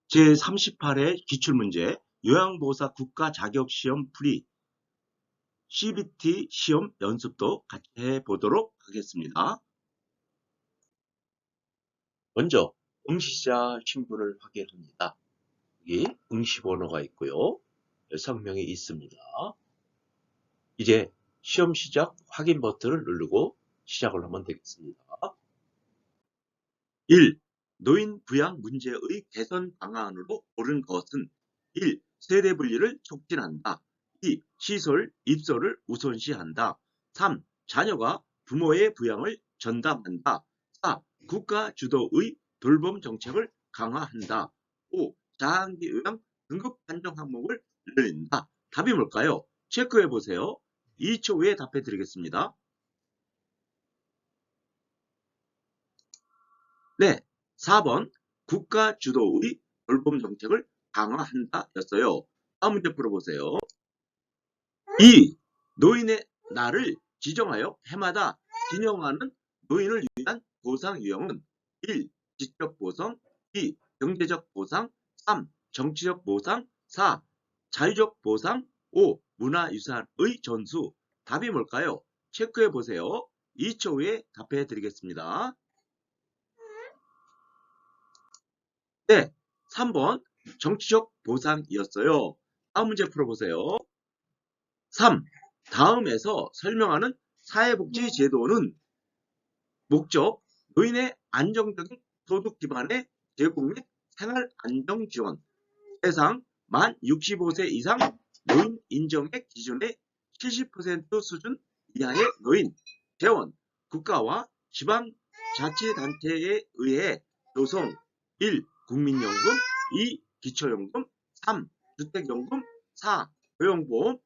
제38회 기출문제 요양보호사 국가자격시험 풀이 CBT 시험 연습도 같이 해보도록 하겠습니다. 먼저 응시자 신분을 확인합니다. 여기 응시번호가 있고요. 성명이 있습니다. 이제 시험 시작 확인 버튼을 누르고 시작을 하면 되겠습니다. 1. 노인 부양 문제의 개선 방안으로 옳은 것은 1. 세대 분리를 촉진한다. 2. 시설, 입소를 우선시한다. 3. 자녀가 부모의 부양을 전담한다. 4. 국가 주도의 돌봄 정책을 강화한다. 5. 자한기 요양 등급 판정 항목을 늘린다. 답이 뭘까요? 체크해 보세요. 2초 후에 답해 드리겠습니다. 네, 4번 국가 주도의 돌봄 정책을 강화한다 였어요. 다음 문제 풀어보세요. 2. 노인의 날을 지정하여 해마다 기념하는 노인을 위한 보상 유형은 1. 지적 보상, 2. 경제적 보상, 3. 정치적 보상, 4. 자유적 보상, 5. 문화유산의 전수. 답이 뭘까요? 체크해 보세요. 2초 후에 답해 드리겠습니다. 네, 3번 정치적 보상이었어요. 다음 문제 풀어보세요. 3. 다음에서 설명하는 사회복지 제도는 목적, 노인의 안정적인 소득 기반의 제공 및 생활 안정 지원, 대상, 만 65세 이상 노인 인정액 기준의 70% 수준 이하의 노인, 재원, 국가와 지방자치단체에 의해 조성 1. 국민연금, 2. 기초연금, 3. 주택연금, 4. 고용보험,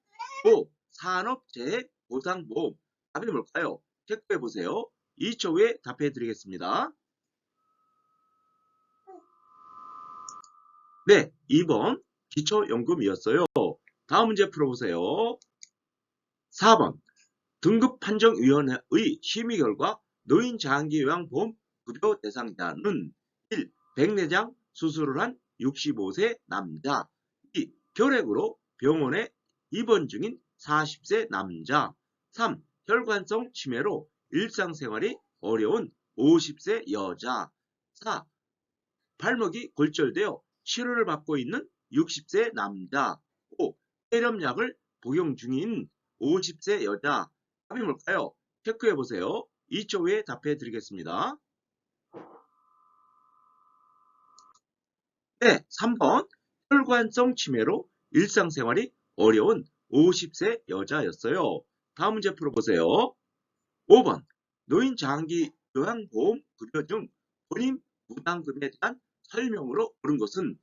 5. 산업재해 보상보험. 답이 뭘까요? 체크해 보세요. 2초 후에 답해 드리겠습니다. 네, 2번 기초연금이었어요. 다음 문제 풀어보세요. 4번 등급판정위원회의 심의 결과 노인 장기요양보험 급여 대상자는 1. 백내장 수술을 한 65세 남자, 2. 결핵으로 병원에 입원 중인 40세 남자, 3. 혈관성 치매로 일상생활이 어려운 50세 여자, 4. 발목이 골절되어 치료를 받고 있는 60세 남자, 5. 폐렴약을 복용 중인 50세 여자. 답이 뭘까요? 체크해 보세요. 2초 후에 답해 드리겠습니다. 네, 3번 혈관성 치매로 일상생활이 어려운 50세 여자였어요. 다음 문제 풀어보세요. 5번 노인 장기 요양보험 급여 중 본인 부담금에 대한 설명으로 옳은 것은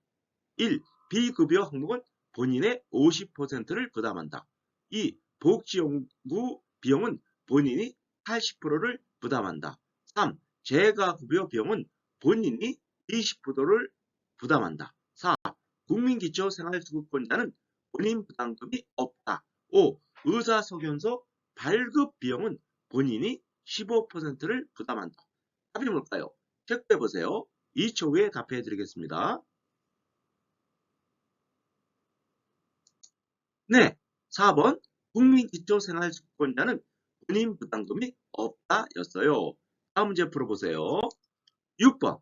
1. 비급여 항목은 본인의 50%를 부담한다. 2. 복지연구 비용은 본인이 80%를 부담한다. 3. 재가급여 비용은 본인이 20%를 부담한다. 4. 국민기초생활수급권자는 본인 부담금이 없다. 5. 의사소견서 발급 비용은 본인이 15%를 부담한다. 답이 뭘까요? 체크해 보세요. 2초 후에 답해 드리겠습니다. 네, 4번 국민기초생활수급권자는 본인 부담금이 없다 였어요. 다음 문제 풀어보세요. 6번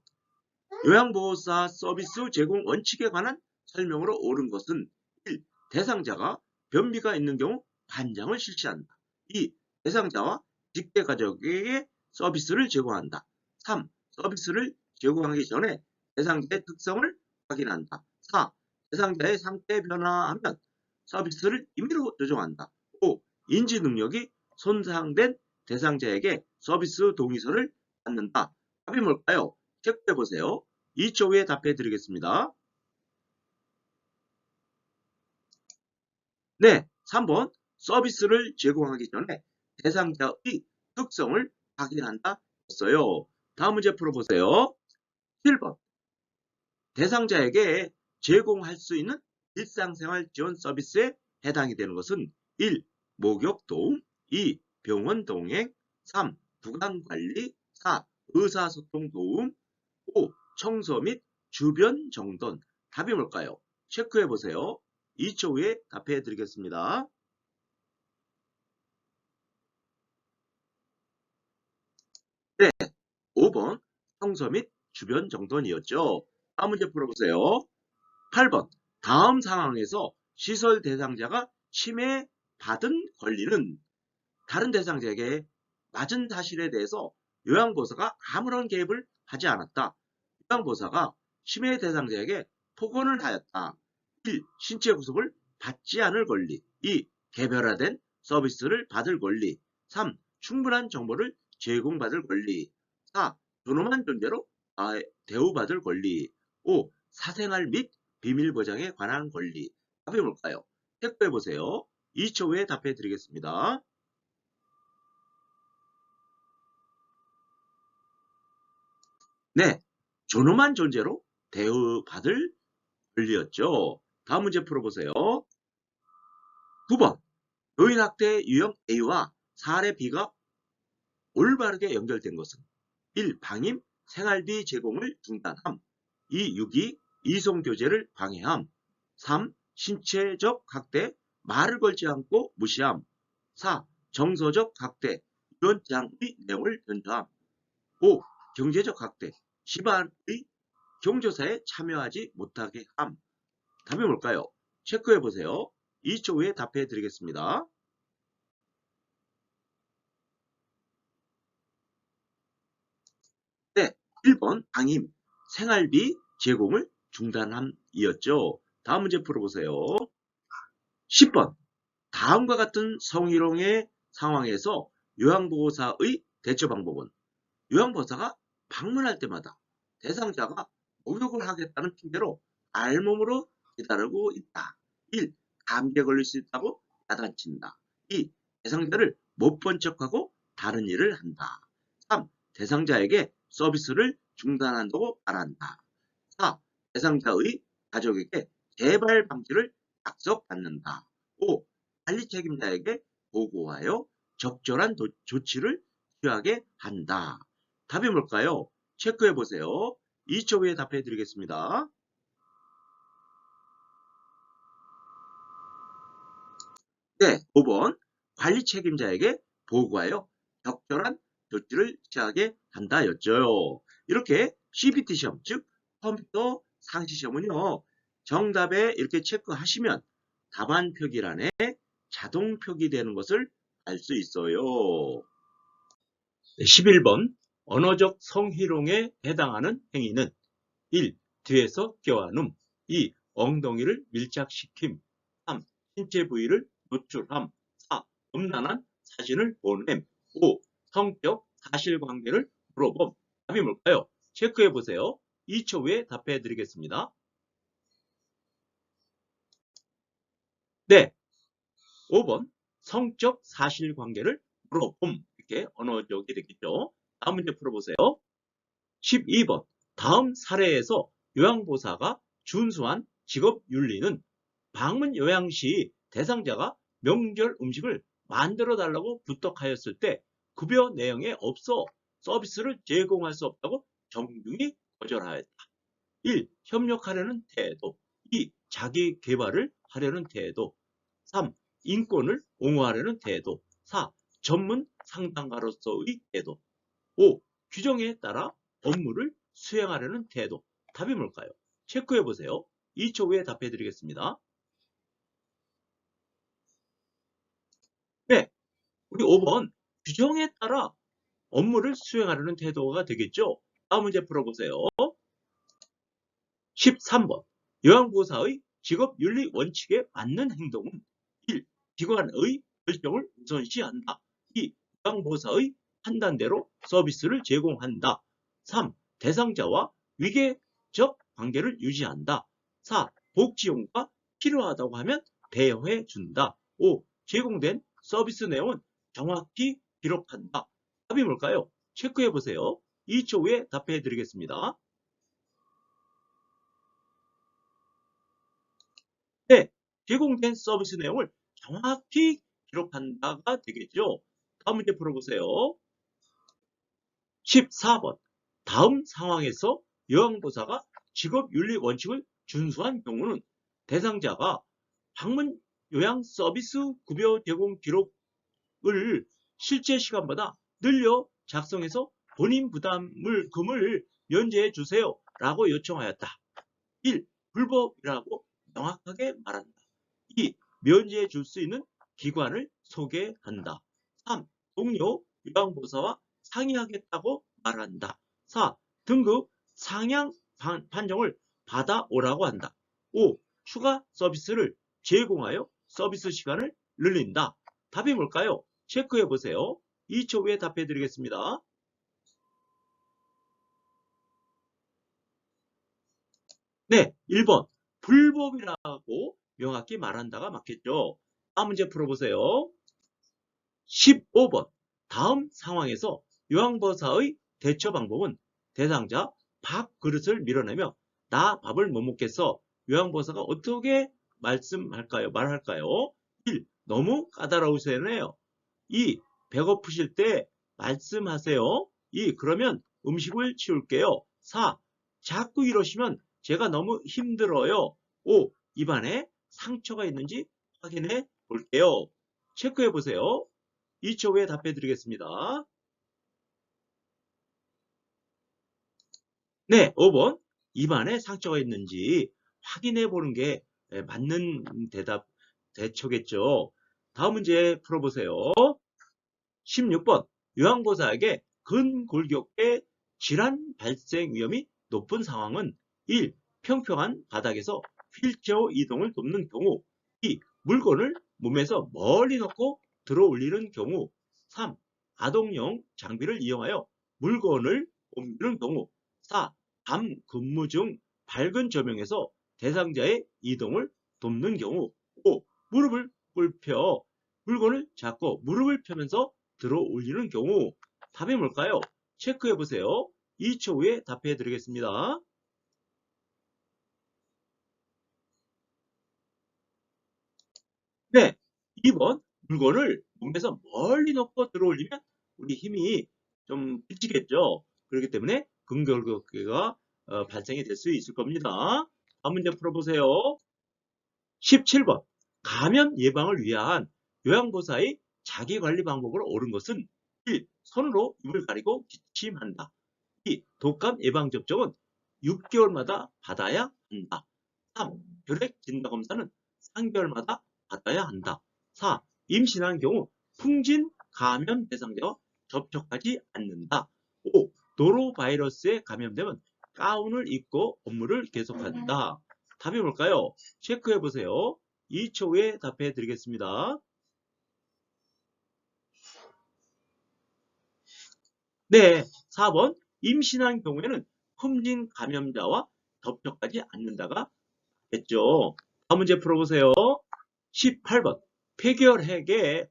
요양보호사 서비스 제공 원칙에 관한 설명으로 옳은 것은 1. 대상자가 변비가 있는 경우 관장을 실시한다. 2. 대상자와 직계가족에게 서비스를 제공한다. 3. 서비스를 제공하기 전에 대상자의 특성을 확인한다. 4. 대상자의 상태 변화하면 서비스를 임의로 조정한다. 5. 인지 능력이 손상된 대상자에게 서비스 동의서를 받는다. 답이 뭘까요? 체크해 보세요. 2초 후에 답해 드리겠습니다. 네, 3번 서비스를 제공하기 전에 대상자의 특성을 확인한다 였어요. 다음 문제 풀어보세요. 7번 대상자에게 제공할 수 있는 일상생활 지원 서비스에 해당이 되는 것은 1. 목욕 도움, 2. 병원 동행, 3. 부강관리, 4. 의사소통 도움, 5. 청소 및 주변 정돈. 답이 뭘까요? 체크해 보세요. 2초 후에 답해 드리겠습니다. 네, 5번 성서 및 주변 정돈이었죠. 다음 문제 풀어보세요. 8번 다음 상황에서 시설 대상자가 침해받은 권리는 다른 대상자에게 맞은 사실에 대해서 요양보호사가 아무런 개입을 하지 않았다. 요양보호사가 침해 대상자에게 폭언을 하였다. 1. 신체 구속을 받지 않을 권리. 2. 개별화된 서비스를 받을 권리. 3. 충분한 정보를 제공받을 권리. 4. 존엄한 존재로 대우받을 권리. 5. 사생활 및 비밀 보장에 관한 권리. 답이 뭘까요? 체크해 보세요. 2초 후에 답해 드리겠습니다. 네, 존엄한 존재로 대우받을 권리였죠. 다음 문제 풀어보세요. 9번 노인학대 유형 A와 사례 B가 올바르게 연결된 것은 1. 방임, 생활비 제공을 중단함. 2. 유기, 이송교제를 방해함. 3. 신체적 학대, 말을 걸지 않고 무시함. 4. 정서적 학대, 이런 제한의 내용을 변조함. 5. 경제적 학대, 집안의 경조사에 참여하지 못하게 함. 답이 뭘까요? 체크해 보세요. 2초 후에 답해 드리겠습니다. 네, 1번 방임, 생활비 제공을 중단함이었죠. 다음 문제 풀어보세요. 10번 다음과 같은 성희롱의 상황에서 요양보호사의 대처 방법은 요양보호사가 방문할 때마다 대상자가 목욕을 하겠다는 핑계로 알몸으로 기다리고 있다. 1. 감기에 걸릴 수 있다고 야단친다. 2. 대상자를 못 본 척하고 다른 일을 한다. 3. 대상자에게 서비스를 중단한다고 말한다. 4. 대상자의 가족에게 재발 방지를 약속받는다. 5. 관리 책임자에게 보고하여 적절한 조치를 취하게 한다. 답이 뭘까요? 체크해 보세요. 2초 후에 답해 드리겠습니다. 네, 5번 관리 책임자에게 보고하여 적절한 조치를 취하게 한다였죠. 이렇게 CBT 시험, 즉 컴퓨터 상시 시험은요. 정답에 이렇게 체크하시면 답안 표기란에 자동 표기되는 것을 알 수 있어요. 11번 언어적 성희롱에 해당하는 행위는 1. 뒤에서 껴안음. 2. 엉덩이를 밀착시킴. 3. 신체 부위를 노출함. 4. 음란한 사진을 보냄. 5. 성적 사실관계를 물어봄. 답이 뭘까요? 체크해 보세요. 2초 후에 답해 드리겠습니다. 네, 5번 성적 사실관계를 물어봄. 이렇게 언어적이 되겠죠. 다음 문제 풀어보세요. 12번 다음 사례에서 요양보호사가 준수한 직업윤리는 방문 요양 시 대상자가 명절 음식을 만들어 달라고 부탁하였을 때 급여 내용에 없어 서비스를 제공할 수 없다고 정중히 거절하였다. 1. 협력하려는 태도. 2. 자기 개발을 하려는 태도. 3. 인권을 옹호하려는 태도. 4. 전문 상담가로서의 태도. 5. 규정에 따라 업무를 수행하려는 태도. 답이 뭘까요? 체크해 보세요. 2초 후에 답해 드리겠습니다. 네, 우리 5번 규정에 따라 업무를 수행하려는 태도가 되겠죠. 다음 문제 풀어보세요. 13번 요양보호사의 직업윤리 원칙에 맞는 행동은 1. 기관의 결정을 우선시한다. 2. 요양보호사의 판단대로 서비스를 제공한다. 3. 대상자와 위계적 관계를 유지한다. 4. 복지용과 필요하다고 하면 대여해 준다. 5. 제공된 서비스 내용은 정확히 기록한다. 답이 뭘까요? 체크해 보세요. 2초 후에 답해 드리겠습니다. 네, 제공된 서비스 내용을 정확히 기록한다가 되겠죠. 다음 문제 풀어보세요. 14번 다음 상황에서 요양보호사가 직업윤리 원칙을 준수한 경우는 대상자가 방문 요양 서비스 급여 제공 기록을 실제 시간보다 늘려 작성해서 본인 부담금을 면제해 주세요 라고 요청하였다. 1. 불법이라고 명확하게 말한다. 2. 면제해 줄 수 있는 기관을 소개한다. 3. 동료 요양보호사와 상의하겠다고 말한다. 4. 등급 상향 판정을 받아오라고 한다. 5. 추가 서비스를 제공하여 서비스 시간을 늘린다. 답이 뭘까요? 체크해 보세요. 2초 후에 답해 드리겠습니다. 네, 1번. 불법이라고 명확히 말한다가 맞겠죠. 다음 문제 풀어보세요. 15번. 다음 상황에서 요양보호사의 대처 방법은 대상자 밥 그릇을 밀어내며 나 밥을 못 먹겠어. 요양보호사가 어떻게 말할까요? 1. 너무 까다로우시네요. 2. 배고프실 때 말씀하세요. 2. 그러면 음식을 치울게요. 4. 자꾸 이러시면 제가 너무 힘들어요. 5. 입안에 상처가 있는지 확인해 볼게요. 체크해 보세요. 2초 후에 답해 드리겠습니다. 네, 5번. 입안에 상처가 있는지 확인해 보는 게 맞는 대처겠죠. 다음 문제 풀어보세요. 16번. 요양보호사에게 근골격계 질환 발생 위험이 높은 상황은 1. 평평한 바닥에서 휠체어 이동을 돕는 경우 2. 물건을 몸에서 멀리 놓고 들어 올리는 경우 3. 아동용 장비를 이용하여 물건을 옮기는 경우 4. 밤 근무 중 밝은 조명에서 대상자의 이동을 돕는 경우 5. 무릎을 꿇혀 물건을 잡고 무릎을 펴면서 들어 올리는 경우 답이 뭘까요? 체크해 보세요. 2초 후에 답해 드리겠습니다. 네, 2번 물건을 몸에서 멀리 놓고 들어 올리면 우리 힘이 좀 미치겠죠. 그렇기 때문에 근골격계가 발생이 될 수 있을 겁니다. 다음 문제 풀어보세요. 17번. 감염 예방을 위한 요양보호사의 자기관리 방법으로 옳은 것은 1. 손으로 입을 가리고 기침한다. 2. 독감 예방접종은 6개월마다 받아야 한다. 3. 혈액 진단검사는 3개월마다 받아야 한다. 4. 임신한 경우 풍진 감염 대상자와 접촉하지 않는다. 5. 노로바이러스에 감염되면 가운을 입고 업무를 계속한다. 답이 뭘까요? 체크해 보세요. 2초 후에 답해 드리겠습니다. 네, 4번. 임신한 경우에는 품진 감염자와 접촉하지 않는다가 됐죠. 다음 문제 풀어보세요. 18번. 폐결핵에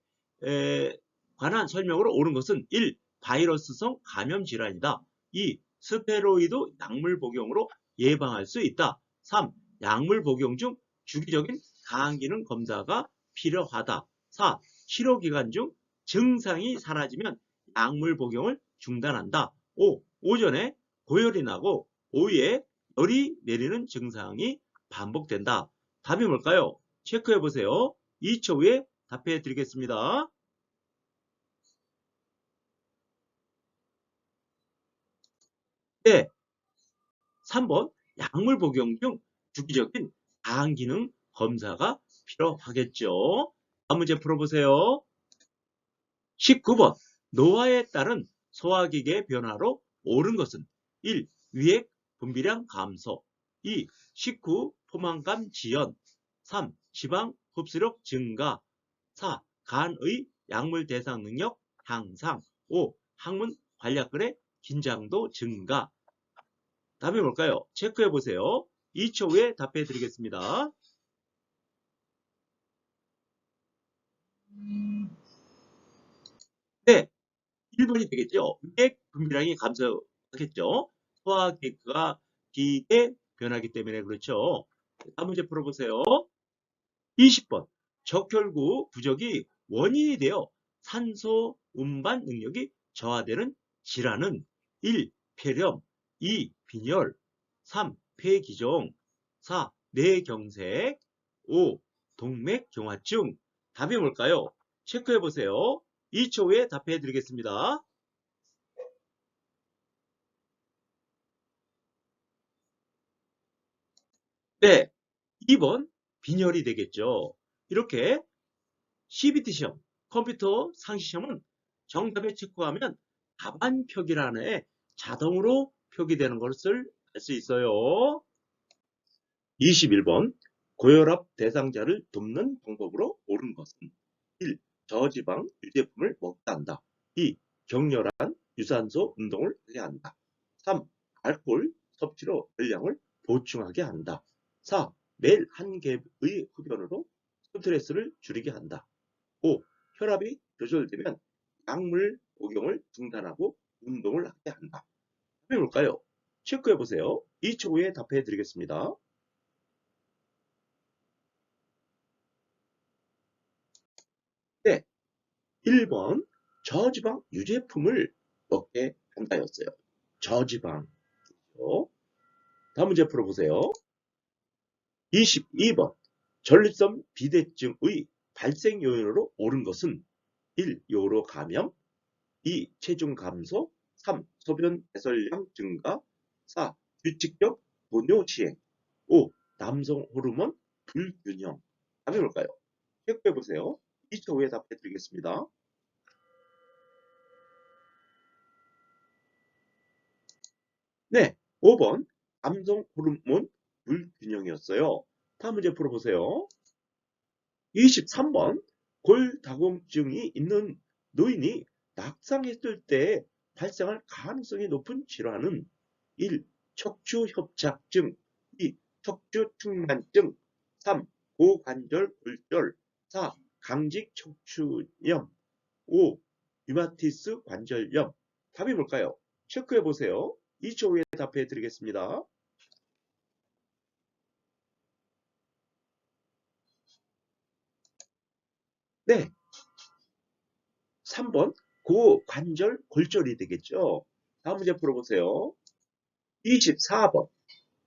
관한 설명으로 옳은 것은 1. 바이러스성 감염 질환이다. 2. 스테로이드 약물 복용으로 예방할 수 있다. 3. 약물 복용 중 주기적인 강기능 검사가 필요하다. 4. 치료 기간 중 증상이 사라지면 약물 복용을 중단한다. 5. 오전에 고열이 나고 오후에 열이 내리는 증상이 반복된다. 답이 뭘까요? 체크해 보세요. 2초 후에 답해 드리겠습니다. 네, 3번 약물 복용 중 주기적인 장 기능 검사가 필요하겠죠. 다음 문제 풀어보세요. 19번 노화에 따른 소화기계 변화로 옳은 것은 1. 위액 분비량 감소 2. 식후 포만감 지연 3. 지방 흡수력 증가 4. 간의 약물 대상 능력 향상 5. 항문 관략근의 긴장도 증가 답이 뭘까요? 체크해 보세요. 2초 후에 답해 드리겠습니다. 네, 1번이 되겠죠. 위액 분비량이 감소하겠죠. 소화기가 기계 변하기 때문에 그렇죠. 다음 문제 풀어보세요. 20번. 적혈구 부족이 원인이 되어 산소 운반 능력이 저하되는 질환은 1. 폐렴 2. 빈혈 3. 폐기종 4. 뇌경색. 5. 동맥경화증. 답이 뭘까요? 체크해 보세요. 2초 후에 답해 드리겠습니다. 네, 2번 빈혈이 되겠죠. 이렇게 CBT 시험, 컴퓨터 상시 시험은 정답에 체크하면 답안 표기란에 자동으로 표기되는 것을 알 수 있어요. 21번 고혈압 대상자를 돕는 방법으로 옳은 것은 1. 저지방 유제품을 먹다 한다. 2. 격렬한 유산소 운동을 하게 한다. 3. 알코올 섭취로 열량을 보충하게 한다. 4. 매일 한 갭의 흡연으로 스트레스를 줄이게 한다. 5. 혈압이 조절되면 약물 복용을 중단하고 운동을 하게 한다. 답이 뭘까요? 체크해 보세요. 2초 후에 답해 드리겠습니다. 네, 1번 저지방 유제품을 먹게 한다였어요. 저지방. 다음 문제 풀어보세요. 22번 전립선 비대증의 발생 요인으로 옳은 것은 1. 요로 감염, 2. 체중 감소, 3. 소변 배설량 증가, 4. 규칙적 도뇨 시행, 5. 남성 호르몬 불균형. 답이 뭘까요? 체크해 보세요. 2초 후에 답해 드리겠습니다. 네, 5번 남성 호르몬 불균형이었어요. 다음 문제 풀어보세요. 23번 골다공증이 있는 노인이 낙상했을 때 발생할 가능성이 높은 질환은 1. 척추협착증, 2. 척추측만증, 3. 고관절 골절, 4. 강직 척추염, 5. 류마티스 관절염. 답이 뭘까요? 체크해 보세요. 2초 후에 답해 드리겠습니다. 네, 3번 고관절 골절이 되겠죠. 다음 문제 풀어보세요. 24번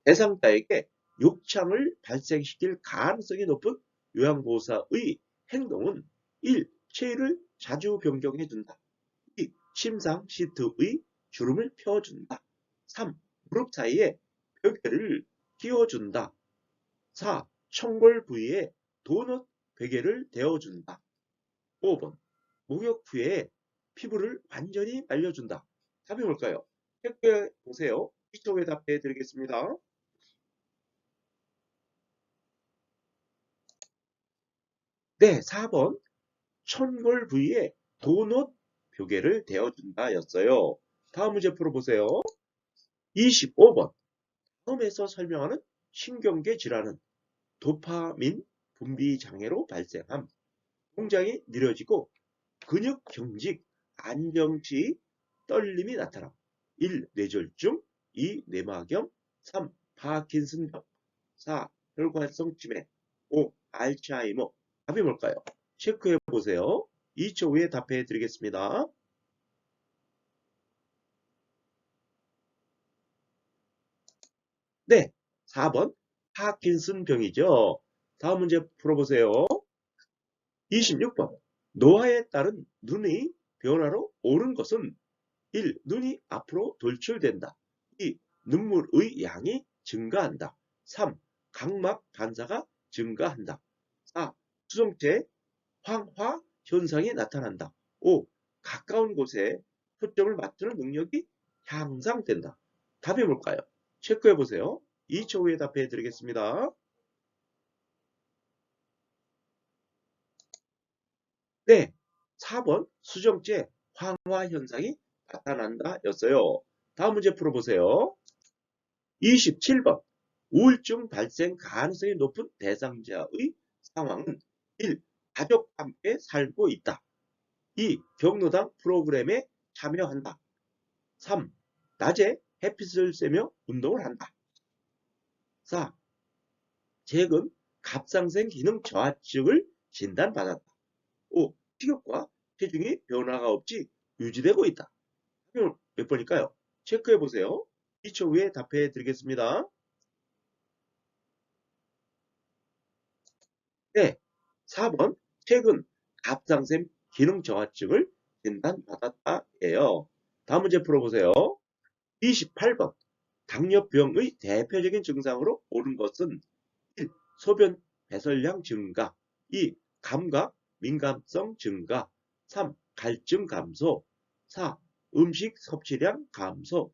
대상자에게 욕창을 발생시킬 가능성이 높은 요양보호사의 행동은 1. 체위를 자주 변경해 준다. 2. 침상 시트의 주름을 펴준다. 3. 무릎 사이에 베개를 끼워준다. 4. 청골 부위에 도넛 베개를 대어준다. 5번 목욕 후에 피부를 완전히 말려준다. 답이 뭘까요? 체크해 보세요. 2초 후에 답해 드리겠습니다. 네, 4번 천골 부위에 도넛 벽에를 대어준다 였어요. 다음 문제 풀어보세요. 25번 다음에서 설명하는 신경계 질환은 도파민 분비 장애로 발생함. 동작이 느려지고 근육 경직, 안정시 떨림이 나타남. 1. 뇌졸중, 2. 뇌막염, 3. 파킨슨병, 4. 혈관성 치매, 5. 알츠하이머. 답이 뭘까요? 체크해 보세요. 2초 후에 답해 드리겠습니다. 네, 4번 파킨슨병이죠. 다음 문제 풀어보세요. 26번 노화에 따른 눈의 변화로 옳은 것은 1. 눈이 앞으로 돌출된다. 2. 눈물의 양이 증가한다. 3. 각막 반사가 증가한다. 4. 수정체 황화 현상이 나타난다. 5. 가까운 곳에 초점을 맞추는 능력이 향상된다. 답이 뭘까요? 체크해 보세요. 2초 후에 답해 드리겠습니다. 네, 4번 수정체 황화 현상이 나타난다 였어요. 다음 문제 풀어보세요. 27번 우울증 발생 가능성이 높은 대상자의 상황은 1. 가족과 함께 살고 있다. 2. 경로당 프로그램에 참여한다. 3. 낮에 햇빛을 쐬며 운동을 한다. 4. 최근 갑상선 기능 저하증을 진단받았다. 5. 식욕과 체중이 변화가 없이 유지되고 있다. 몇 번일까요? 체크해 보세요. 2초 후에 답해 드리겠습니다. 네, 4번 최근 갑상샘 기능 저하증을 진단받았다예요. 다음 문제 풀어보세요. 28번 당뇨병의 대표적인 증상으로 오른 것은 1. 소변 배설량 증가 2. 감각 민감성 증가 3. 갈증 감소 4. 음식 섭취량 감소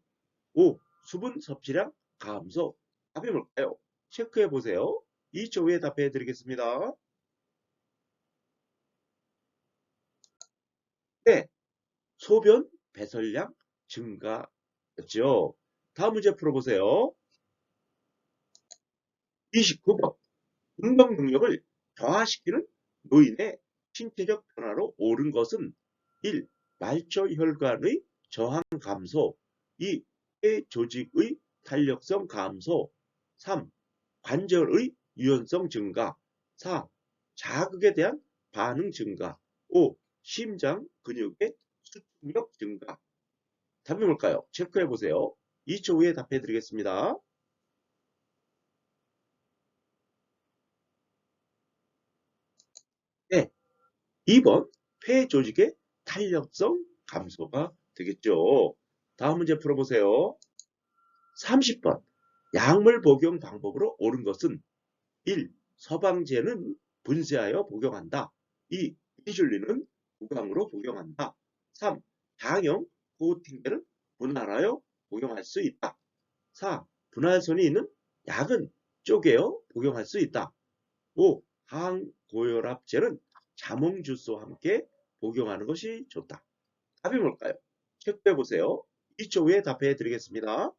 5. 수분 섭취량 감소. 답이 뭘까요? 체크해 보세요. 2초 후에 답해 드리겠습니다. 네, 소변 배설량 증가였죠. 다음 문제 풀어보세요. 29번 운동 능력을 저하시키는 노인의 신체적 변화로 오른 것은 1. 말초 혈관의 저항 감소 2. 폐 조직의 탄력성 감소 3. 관절의 유연성 증가 4. 자극에 대한 반응 증가 5. 심장 근육의 수축력 증가. 답이 뭘까요? 체크해 보세요. 2초 후에 답해 드리겠습니다. 네, 2번 폐 조직의 탄력성 감소가 되겠죠. 다음 문제 풀어보세요. 30번 약물 복용 방법으로 옳은 것은 1. 서방제는 분쇄하여 복용한다. 2. 인슐린은 구강으로 복용한다. 3. 장형 코팅제는 분할하여 복용할 수 있다. 4. 분할선이 있는 약은 쪼개어 복용할 수 있다. 5. 항고혈압제는 자몽 주스와 함께 복용하는 것이 좋다. 답이 뭘까요? 체크해 보세요. 2초 후에 답해 드리겠습니다.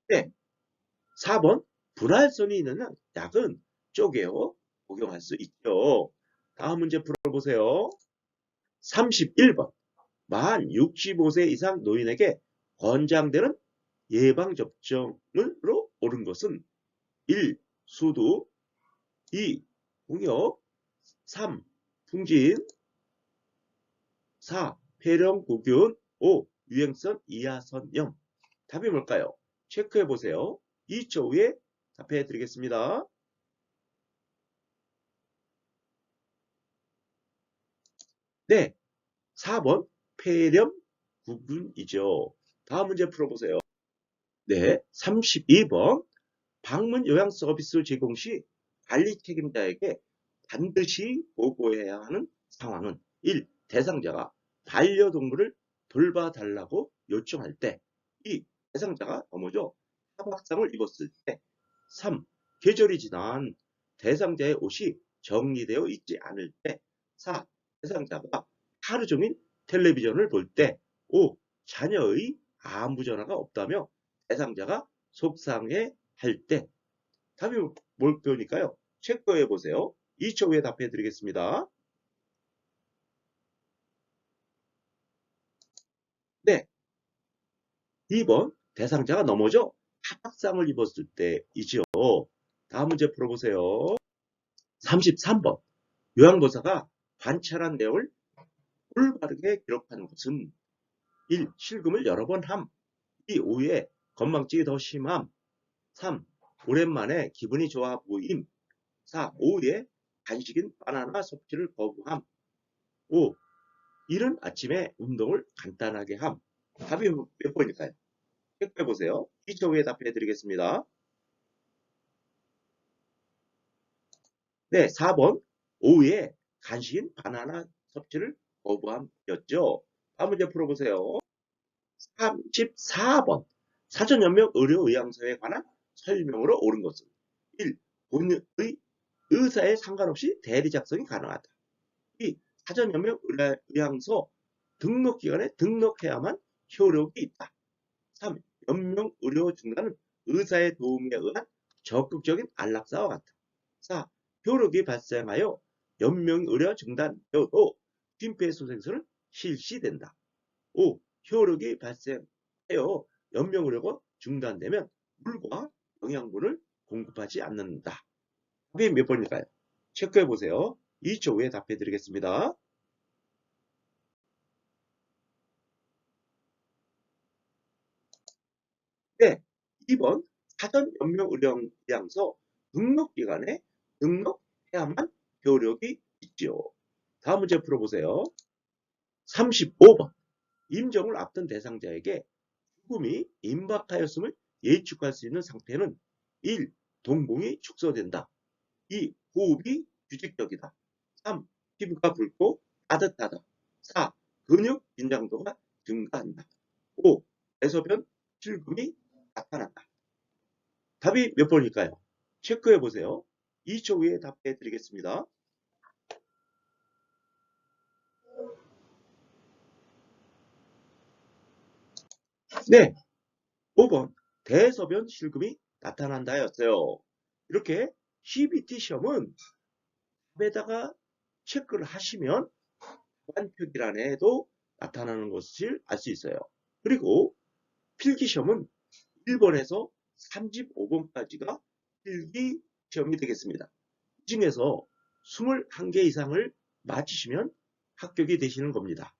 네, 4번 분할선이 있는 약은 쪼개어 복용할 수 있죠. 다음 문제 풀어보세요. 31번 만 65세 이상 노인에게 권장되는 예방접종으로 옳은 것은 1. 수두 2. 홍역 3. 풍진 4. 폐렴구균 5. 유행성 이하선염. 답이 뭘까요? 체크해 보세요. 2초 후에 답해 드리겠습니다. 네, 4번 폐렴구균이죠. 다음 문제 풀어보세요. 네, 32번 방문 요양 서비스 제공 시 관리 책임자에게 반드시 보고해야 하는 상황은 1. 대상자가 반려동물을 돌봐달라고 요청할 때 2. 대상자가 넘어져 타박상을 입었을 때 3. 계절이 지난 대상자의 옷이 정리되어 있지 않을 때 4. 대상자가 하루 종일 텔레비전을 볼 때 5. 자녀의 안부 전화가 없다며 대상자가 속상해 할 때 답이 뭘까요? 체크해 보세요. 2초 후에 답해 드리겠습니다. 네, 2번 대상자가 넘어져 타박상을 입었을 때이지요. 다음 문제 풀어보세요. 33번 요양보사가 관찰한 내용을 올바르게 기록하는 것은 1. 실금을 여러 번 함 2. 오후에 건망증이 더 심함 3. 오랜만에 기분이 좋아 보임 4. 오후에 간식인 바나나 섭취를 거부함 5. 이른 아침에 운동을 간단하게 함. 답이 몇 번일까요? 체크해 보세요. 2초 후에 답해 드리겠습니다. 네, 4번 오후에 간식인 바나나 섭취를 거부함이었죠. 다음 문제 풀어보세요. 34번 사전연명 의료의향서에 관한 설명으로 옳은 것은 1. 본의 의사에 상관없이 대리 작성이 가능하다. 2. 사전연명 의향서 등록기관에 등록해야만 효력이 있다. 3. 연명 의료 중단은 의사의 도움에 의한 적극적인 안락사와 같다. 4. 효력이 발생하여 연명 의료 중단되어도 심폐소생술은 실시된다. 5. 효력이 발생하여 연명 의료가 중단되면 물과 영양분을 공급하지 않는다. 답이 몇 번일까요? 체크해 보세요. 2초 후에 답해 드리겠습니다. 네, 2번 사전 연명 의량서 등록기간에 등록해야만 효력이 있지요. 다음 문제 풀어보세요. 35번. 임종을 앞둔 대상자에게 죽음이 임박하였음을 예측할 수 있는 상태는 1. 동공이 축소된다. 2. 호흡이 규칙적이다. 3. 피부가 붉고 따뜻하다. 4. 근육 긴장도가 증가한다. 5. 대소변 실금이 나타난다. 답이 몇 번일까요? 체크해 보세요. 2초 후에 답해 드리겠습니다. 네, 5번 대소변 실금이 나타난다였어요. 이렇게 CBT 시험은 답에다가 체크를 하시면 답안 표기란에도 나타나는 것을 알 수 있어요. 그리고 필기 시험은 1번에서 35번까지가 필기 시험이 되겠습니다. 이 중에서 21개 이상을 맞히시면 합격이 되시는 겁니다.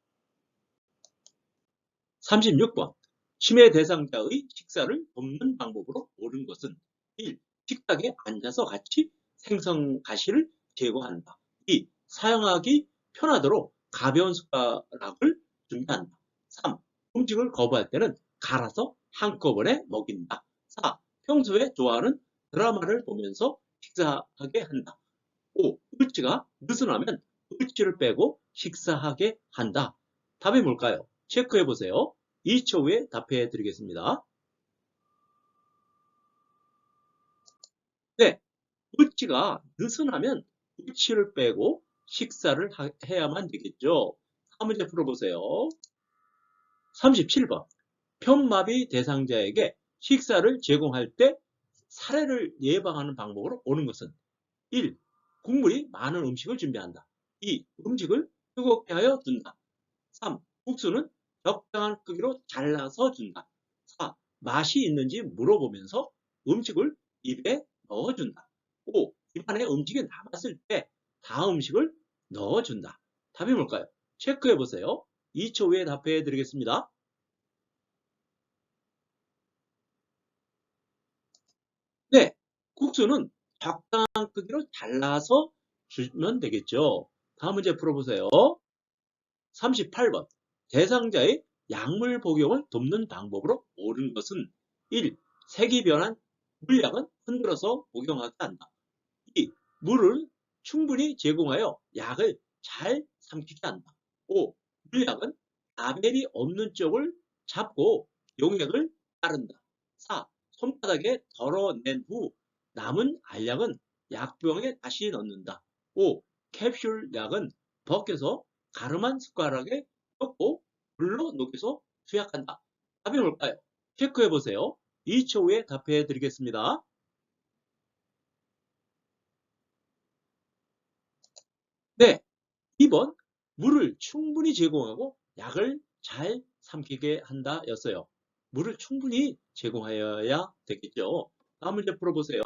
36번. 치매 대상자의 식사를 돕는 방법으로 옳은 것은 1. 식탁에 앉아서 같이 생선 가시를 제공한다. 2. 사용하기 편하도록 가벼운 숟가락을 준비한다. 3. 음식을 거부할 때는 갈아서 한꺼번에 먹인다. 4. 평소에 좋아하는 드라마를 보면서 식사하게 한다. 5. 의치가 느슨하면 의치를 빼고 식사하게 한다. 답이 뭘까요? 체크해 보세요. 2초 후에 답해 드리겠습니다. 네, 의치가 느슨하면 의치를 빼고 식사를 해야만 되겠죠. 다음 문제 풀어보세요. 37번. 편마비 대상자에게 식사를 제공할 때 살해를 예방하는 방법으로 옳은 것은 1. 국물이 많은 음식을 준비한다. 2. 음식을 뜨겁게 하여 둔다. 3. 국수는 적당한 크기로 잘라서 준다. 4. 맛이 있는지 물어보면서 음식을 입에 넣어준다. 5. 입안에 음식이 남았을 때 다음 음식을 넣어준다. 답이 뭘까요? 체크해 보세요. 2초 후에 답해 드리겠습니다. 네, 국수는 적당한 크기로 잘라서 주면 되겠죠. 다음 문제 풀어보세요. 38번. 대상자의 약물 복용을 돕는 방법으로 옳은 것은 1. 색이 변한 물약은 흔들어서 복용하게 한다. 2. 물을 충분히 제공하여 약을 잘 삼키게 한다. 5. 물약은 라벨이 없는 쪽을 잡고 용액을 따른다. 4. 손바닥에 덜어낸 후 남은 알약은 약병에 다시 넣는다. 5. 캡슐 약은 벗겨서 가름한 숟가락에 넣고 물로 녹여서 투약한다. 답이 뭘까요? 체크해 보세요. 2초 후에 답해 드리겠습니다. 네, 2번 물을 충분히 제공하고 약을 잘 삼키게 한다 였어요. 물을 충분히 제공하여야 되겠죠. 다음 문제 풀어보세요.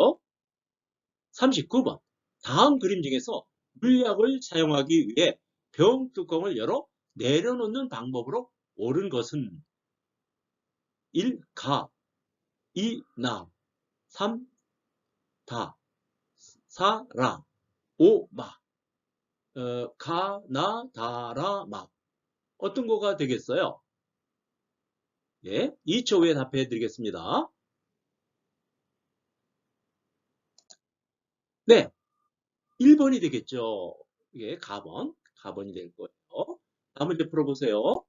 39번. 다음 그림 중에서 물약을 사용하기 위해 병 뚜껑을 열어 내려놓는 방법으로 옳은 것은 1. 가 2. 나 3. 다 4. 라 5. 마 가, 나, 다, 라, 마 어떤 거가 되겠어요? 예, 2초 후에 답해 드리겠습니다. 네, 1번이 되겠죠. 이게 가번이 될 거예요. 다음 문제 풀어보세요.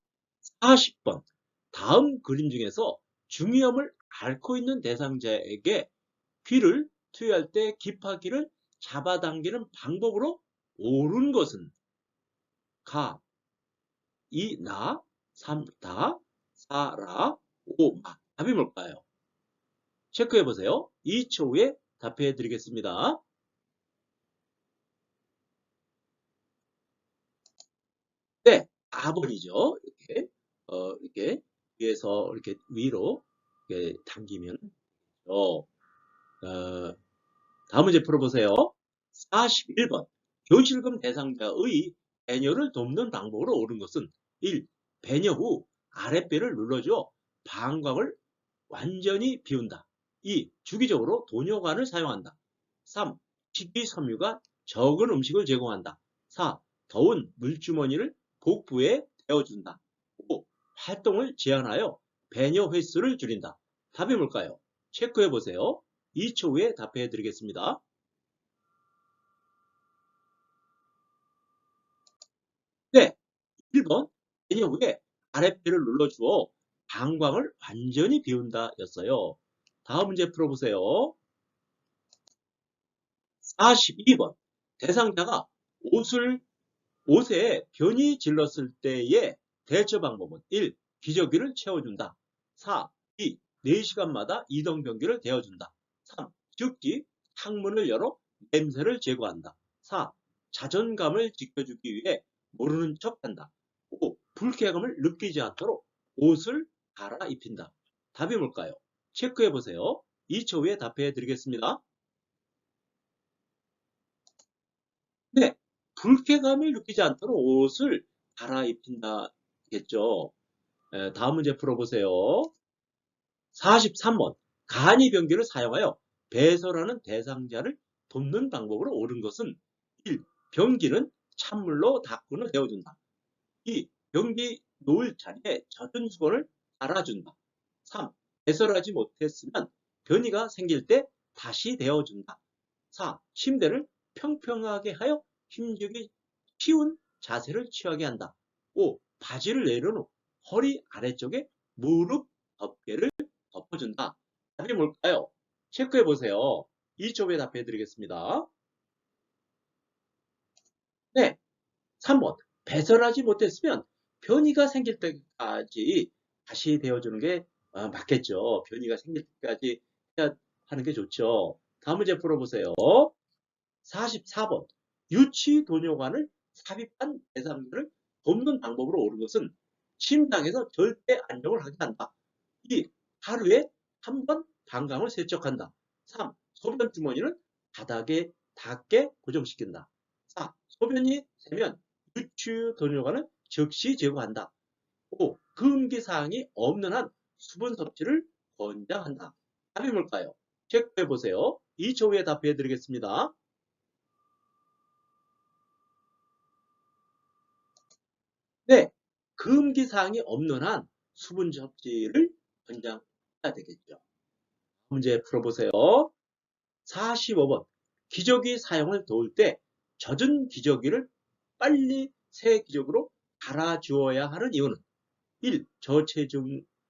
40번. 다음 그림 중에서 중이염을 앓고 있는 대상자에게 귀를 투여할 때 깃파기를 잡아당기는 방법으로 옳은 것은 가, 2, 나, 3, 다, 4, 라, 5, 마. 답이 뭘까요? 체크해 보세요. 2초 후에 답해 드리겠습니다. 네, 4번이죠. 이렇게, 이렇게 위에서 이렇게 위로 이렇게 당기면, 다음 문제 풀어보세요. 41번. 교실금 대상자의 배뇨를 돕는 방법으로 옳은 것은 1. 배뇨 후 아랫배를 눌러줘 방광을 완전히 비운다. 2. 주기적으로 도뇨관을 사용한다. 3. 식이섬유가 적은 음식을 제공한다. 4. 더운 물주머니를 복부에 대어준다. 5. 활동을 제한하여 배뇨 횟수를 줄인다. 답이 뭘까요? 체크해 보세요. 2초 후에 답해 드리겠습니다. 네, 1번 배뇨 후에 아랫배를 눌러주어 방광을 완전히 비운다 였어요. 다음 문제 풀어보세요. 42번 대상자가 옷에 변이 질렀을 때의 대처 방법은 1. 기저귀를 채워준다. 4. 2. 4시간마다 이동변기를 데워준다. 3. 즉기 창문을 열어 냄새를 제거한다. 4. 자존감을 지켜주기 위해 모르는 척한다. 5. 불쾌감을 느끼지 않도록 옷을 갈아입힌다. 답이 뭘까요? 체크해 보세요. 2초 후에 답해 드리겠습니다. 네, 불쾌감을 느끼지 않도록 옷을 갈아입힌다겠죠. 다음 문제 풀어보세요. 43번. 간이변기를 사용하여 배설하는 대상자를 돕는 방법으로 옳은 것은 1. 변기는 찬물로 닦고 데워준다. 2. 변기 놓을 자리에 젖은 수건을 깔아준다. 3. 배설하지 못했으면 변이가 생길 때 다시 데워준다. 4. 침대를 평평하게 하여 힘주기 쉬운 자세를 취하게 한다. 5. 바지를 내려놓은 후 허리 아래쪽에 무릎 덮개를 덮어준다. 답이 뭘까요? 체크해 보세요. 2초 후에 답해 드리겠습니다. 네, 3번. 배설하지 못했으면 변이가 생길 때까지 다시 데워주는 게 맞겠죠. 변이가 생길 때까지 해야 하는 게 좋죠. 다음 문제 풀어보세요. 44번. 유치 도뇨관을 삽입한 대상자를 돕는 방법으로 옳은 것은 침상에서 절대 안정을 하게 한다. 2. 하루에 한 번 방광을 세척한다. 3. 소변 주머니는 바닥에 닿게 고정시킨다. 4. 소변이 새면 유치 도뇨관을 즉시 제거한다. 5. 금기 사항이 없는 한 수분 섭취를 권장한다. 답이 뭘까요? 체크해 보세요. 2초 후에 답해 드리겠습니다. 네, 금기 사항이 없는 한 수분 섭취를 권장해야 되겠죠. 문제 풀어보세요. 45번. 기저귀 사용을 도울 때 젖은 기저귀를 빨리 새 기저귀로 갈아주어야 하는 이유는 1.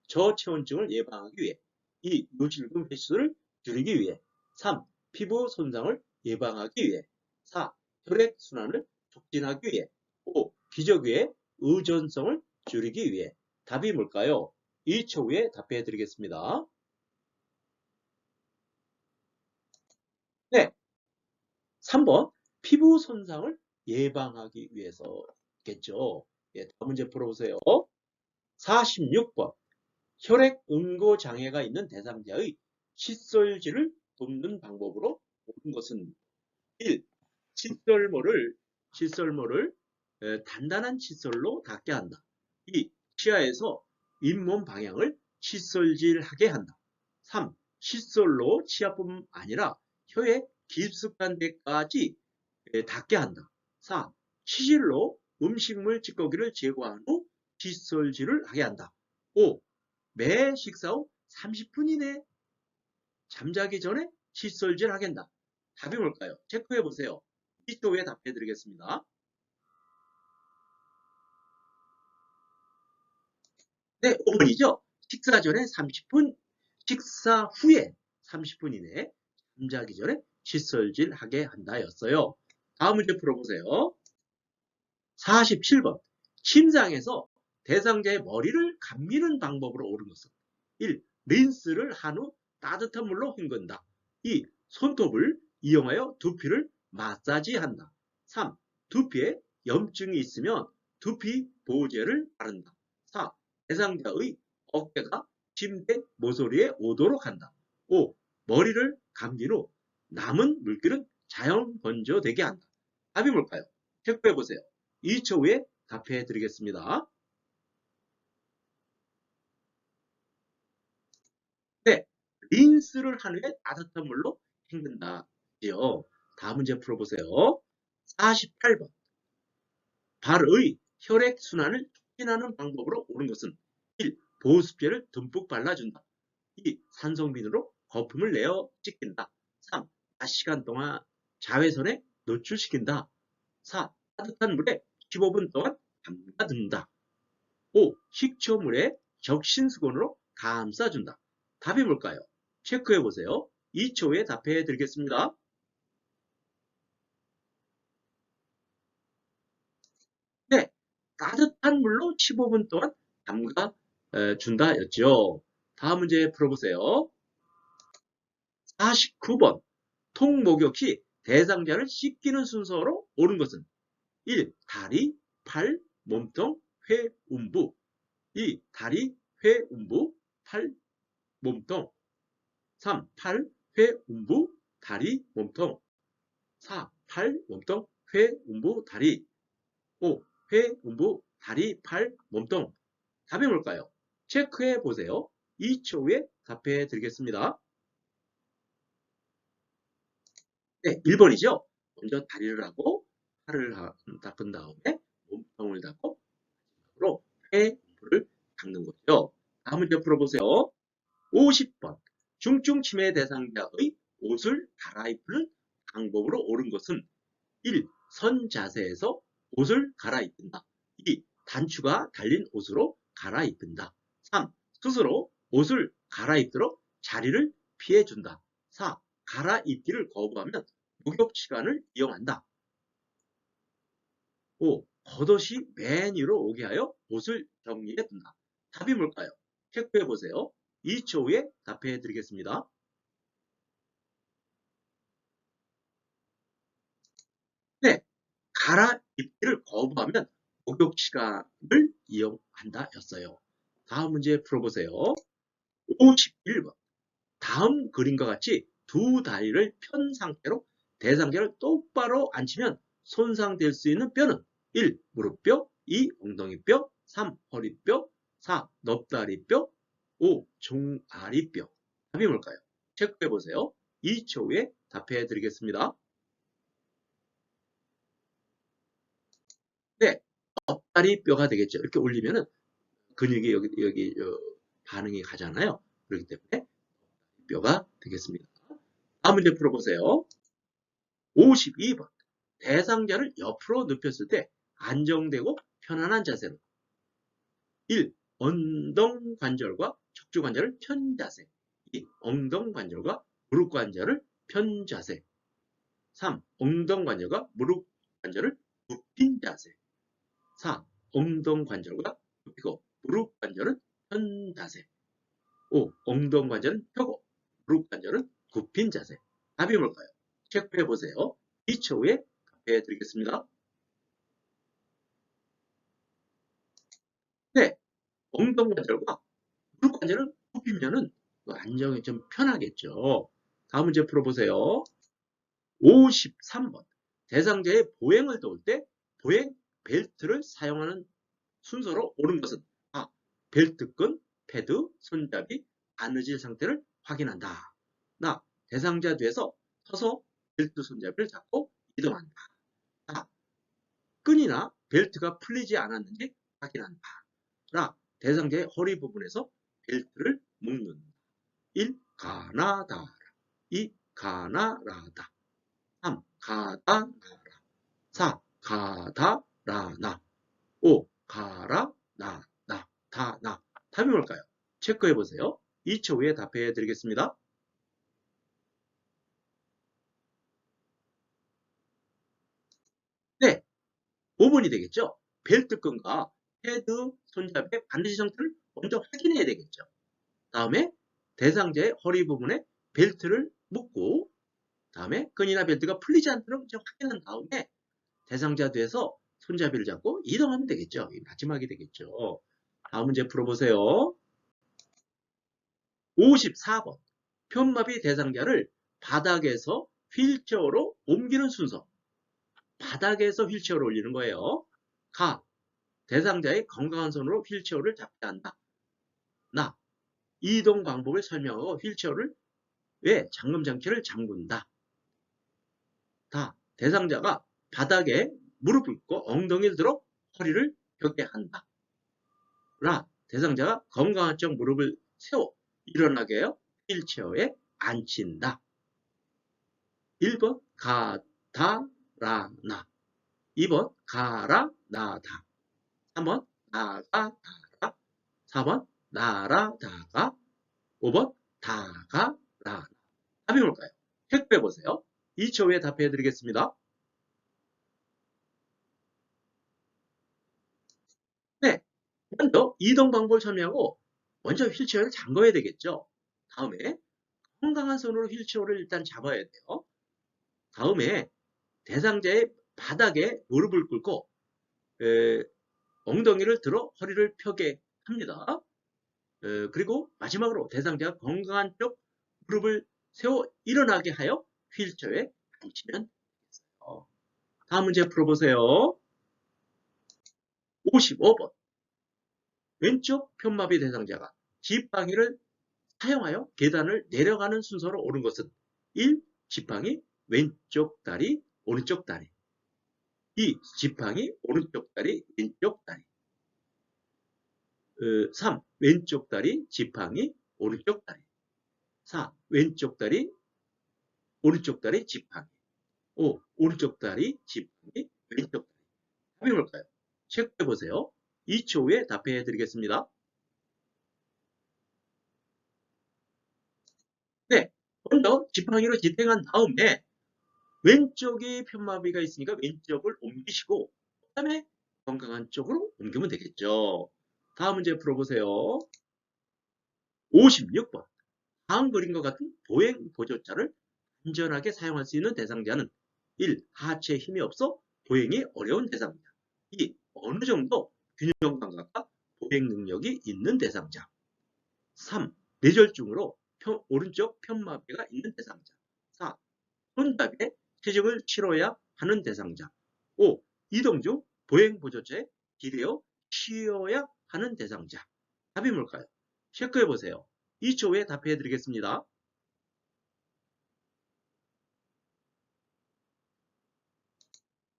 저체온증을 예방하기 위해 2. 요실금 횟수를 줄이기 위해 3. 피부 손상을 예방하기 위해 4. 혈액순환을 촉진하기 위해 5. 기저귀의 의존성을 줄이기 위해 답이 뭘까요? 2초 후에 답해 드리겠습니다. 네, 3번 피부 손상을 예방하기 위해서겠죠. 예, 다음 문제 풀어보세요. 46번 혈액 응고 장애가 있는 대상자의 칫솔질을 돕는 방법으로 옳은 것은 1. 칫솔모를 단단한 칫솔로 닿게 한다. 2. 치아에서 잇몸 방향을 칫솔질하게 한다. 3. 칫솔로 치아뿐 아니라 혀에 깊숙한 데까지 닿게 한다. 4. 치실로 음식물 찌꺼기를 제거한 후 칫솔질을 하게 한다. 5. 매 식사 후 30분 이내 잠자기 전에 칫솔질 하게 한다. 답이 뭘까요? 체크해 보세요. 이쪽 후에 답해 드리겠습니다. 네, 5번이죠. 식사 전에 30분, 식사 후에 30분 이내에 잠자기 전에 칫솔질 하게 한다 였어요. 다음 문제 풀어보세요. 47번. 침상에서 대상자의 머리를 감미는 방법으로 옳은 것은 1. 린스를 한 후 따뜻한 물로 헹군다. 2. 손톱을 이용하여 두피를 마사지한다. 3. 두피에 염증이 있으면 두피 보호제를 바른다. 4. 대상자의 어깨가 침대 모서리에 오도록 한다. 5. 머리를 감긴 후 남은 물기는 자연 건조되게 한다. 답이 뭘까요? 체크해 보세요. 2초 후에 답해 드리겠습니다. 네, 린스를 한 후에 따뜻한 물로 헹군다지요. 다음 문제 풀어보세요. 48번. 발의 혈액순환을 촉진하는 방법으로 옳은 것은 1. 보습제를 듬뿍 발라준다. 2. 산성빈으로 거품을 내어 찍힌다. 3. 낮 시간 동안 자외선에 노출시킨다. 4. 따뜻한 물에 15분 동안 담가둔다. 5. 식초물에 적신수건으로 감싸준다. 답이 뭘까요? 체크해보세요. 2초 후에 답해 드리겠습니다. 네, 따뜻한 물로 15분 동안 담가 준다 였죠. 다음 문제 풀어보세요. 49번. 통 목욕 시 대상자를 씻기는 순서로 옳은 것은 1. 다리, 팔, 몸통, 회, 음부. 2. 다리, 회, 음부, 팔, 몸통. 3. 팔, 회, 음부, 다리, 몸통. 4. 팔, 몸통, 회, 음부, 다리. 5. 회, 음부, 다리, 팔, 몸통. 답이 뭘까요? 체크해 보세요. 2초 후에 답해 드리겠습니다. 네, 1번이죠. 먼저 다리를 하고 팔을 닦은 다음에 몸통을 닦고 마지막으로 회, 음부를 닦는 거죠. 다음 문제 풀어보세요. 50번. 중증 치매 대상자의 옷을 갈아입는 방법으로 옳은 것은 1. 선 자세에서 옷을 갈아입힌다. 2. 단추가 달린 옷으로 갈아입힌다. 3. 스스로 옷을 갈아입도록 자리를 피해준다. 4. 갈아입기를 거부하면 목욕 시간을 이용한다. 5. 겉옷이 맨 위로 오게 하여 옷을 정리해 둔다. 답이 뭘까요? 체크해 보세요. 2초 후에 답해 드리겠습니다. 네, 갈아입기를 거부하면 목욕 시간을 이용한다 였어요. 다음 문제 풀어보세요. 51번. 다음 그림과 같이 두 다리를 편 상태로 대상자를 똑바로 앉히면 손상될 수 있는 뼈는 1. 무릎뼈, 2. 엉덩이뼈, 3. 허리뼈, 4. 넙다리뼈, 5. 종아리뼈. 답이 뭘까요? 체크해 보세요. 2초 후에 답해 드리겠습니다. 네, 넙다리뼈가 되겠죠. 이렇게 올리면은 근육이 여기 반응이 가잖아요. 그렇기 때문에 뼈가 되겠습니다. 다음 문제 풀어보세요. 52번. 대상자를 옆으로 눕혔을 때 안정되고 편안한 자세로 1. 엉덩관절과 척추관절을 편 자세. 2. 엉덩관절과 무릎관절을 편 자세. 3. 엉덩관절과 무릎관절을 굽힌 자세. 4. 엉덩관절과 굽히고 무릎관절은 편 자세. 5. 엉덩관절은 펴고 무릎관절은 굽힌 자세. 답이 뭘까요? 체크해 보세요. 2초 후에 답해 드리겠습니다. 네, 엉덩관절과 무릎관절을 굽히면은 안정이 좀 편하겠죠. 다음 문제 풀어보세요. 53번. 대상자의 보행을 도울 때 보행 벨트를 사용하는 순서로 옳은 것은 A. 벨트끈, 패드, 손잡이, 바느질 상태를 확인한다. 나. 대상자 뒤에서 서서 벨트 손잡이를 잡고 이동한다. 나. 끈이나 벨트가 풀리지 않았는지 확인한다. 라. 대상자의 허리 부분에서 벨트를 묶는다. 1. 가나다라. 2. 가나라다. 3. 가다라라. 4. 가다라나. 5. 가라나나. 다나. 답이 뭘까요? 체크해 보세요. 2초 후에 답해 드리겠습니다. 네, 5번이 되겠죠. 벨트끈과 헤드 손잡이의 반드시 상태를 먼저 확인해야 되겠죠. 다음에 대상자의 허리 부분에 벨트를 묶고 다음에 끈이나 벨트가 풀리지 않도록 확인한 다음에 대상자 뒤에서 손잡이를 잡고 이동하면 되겠죠. 마지막이 되겠죠. 다음 문제 풀어보세요. 54번. 편마비 대상자를 바닥에서 휠체어로 옮기는 순서. 바닥에서 휠체어로 올리는 거예요. 가. 대상자의 건강한 손으로 휠체어를 잡게 한다. 나. 이동 방법을 설명하고 휠체어를 왜 잠금장치를 잠근다. 다 대상자가 바닥에 무릎을 꿇고 엉덩이를 들어 허리를 펴게 한다. 라 대상자가 건강한 쪽 무릎을 세워 일어나게 하여 휠체어에 앉힌다. 1번 가다 라나 2번 가라 나다 3번 나가 다라 4번 나라 다가 5번 다가 라나 답이 뭘까요? 체크해 보세요. 2초 후에 답해 드리겠습니다. 네, 먼저 이동 방법을 설명하고 먼저 휠체어를 잠궈야 되겠죠. 다음에 건강한 손으로 휠체어를 일단 잡아야 돼요. 다음에 대상자의 바닥에 무릎을 꿇고 엉덩이를 들어 허리를 펴게 합니다. 그리고 마지막으로 대상자가 건강한 쪽 무릎을 세워 일어나게 하여 휠체어에 앉히면 되겠어요. 다음 문제 풀어보세요. 55번 왼쪽 편마비 대상자가 지팡이를 사용하여 계단을 내려가는 순서로 오른 것은 1. 지팡이 왼쪽 다리 오른쪽 다리 2. 지팡이 오른쪽 다리 왼쪽 다리 3. 왼쪽 다리 지팡이 오른쪽 다리 4. 왼쪽 다리 오른쪽 다리 지팡이 5. 오른쪽 다리 지팡이 왼쪽 다리 답이 뭘까요? 체크해 보세요. 2초 후에 답해 드리겠습니다. 네, 먼저 지팡이로 지탱한 다음에 왼쪽에 편마비가 있으니까 왼쪽을 옮기시고 그 다음에 건강한 쪽으로 옮기면 되겠죠. 다음 문제 풀어보세요. 56번 다음 그림과 같은 보행 보조차를 안전하게 사용할 수 있는 대상자는 1. 하체에 힘이 없어 보행이 어려운 대상자 2. 어느 정도 균형 감각과 보행 능력이 있는 대상자 3. 뇌졸중으로 오른쪽 편마비가 있는 대상자 4. 손잡이에 체중을 치러야 하는 대상자 5. 이동 중 보행 보조차에 기대어 쉬어야 하는 대상자 답이 뭘까요? 체크해 보세요. 2초 후에 답해 드리겠습니다.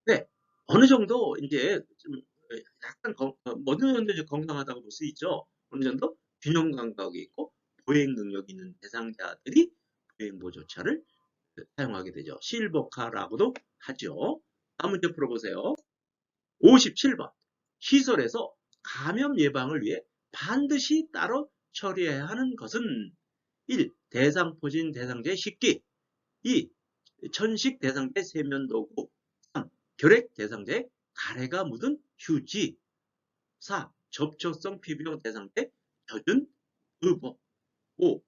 네, 어느 정도 이제 좀 약간 어느 정도 건강하다고 볼 수 있죠. 어느 정도 균형 감각이 있고 보행 능력이 있는 대상자들이 보행 보조차를 사용하게 되죠. 실버카라고도 하죠. 다음 문제 풀어보세요. 57번 시설에서 감염 예방을 위해 반드시 따로 처리해야 하는 것은 1. 대상포진 대상자의 식기 2. 천식 대상자의 세면도구 3. 결핵 대상자의 가래가 묻은 휴지 4. 접촉성 피부용 대상자의 젖은 의복 5.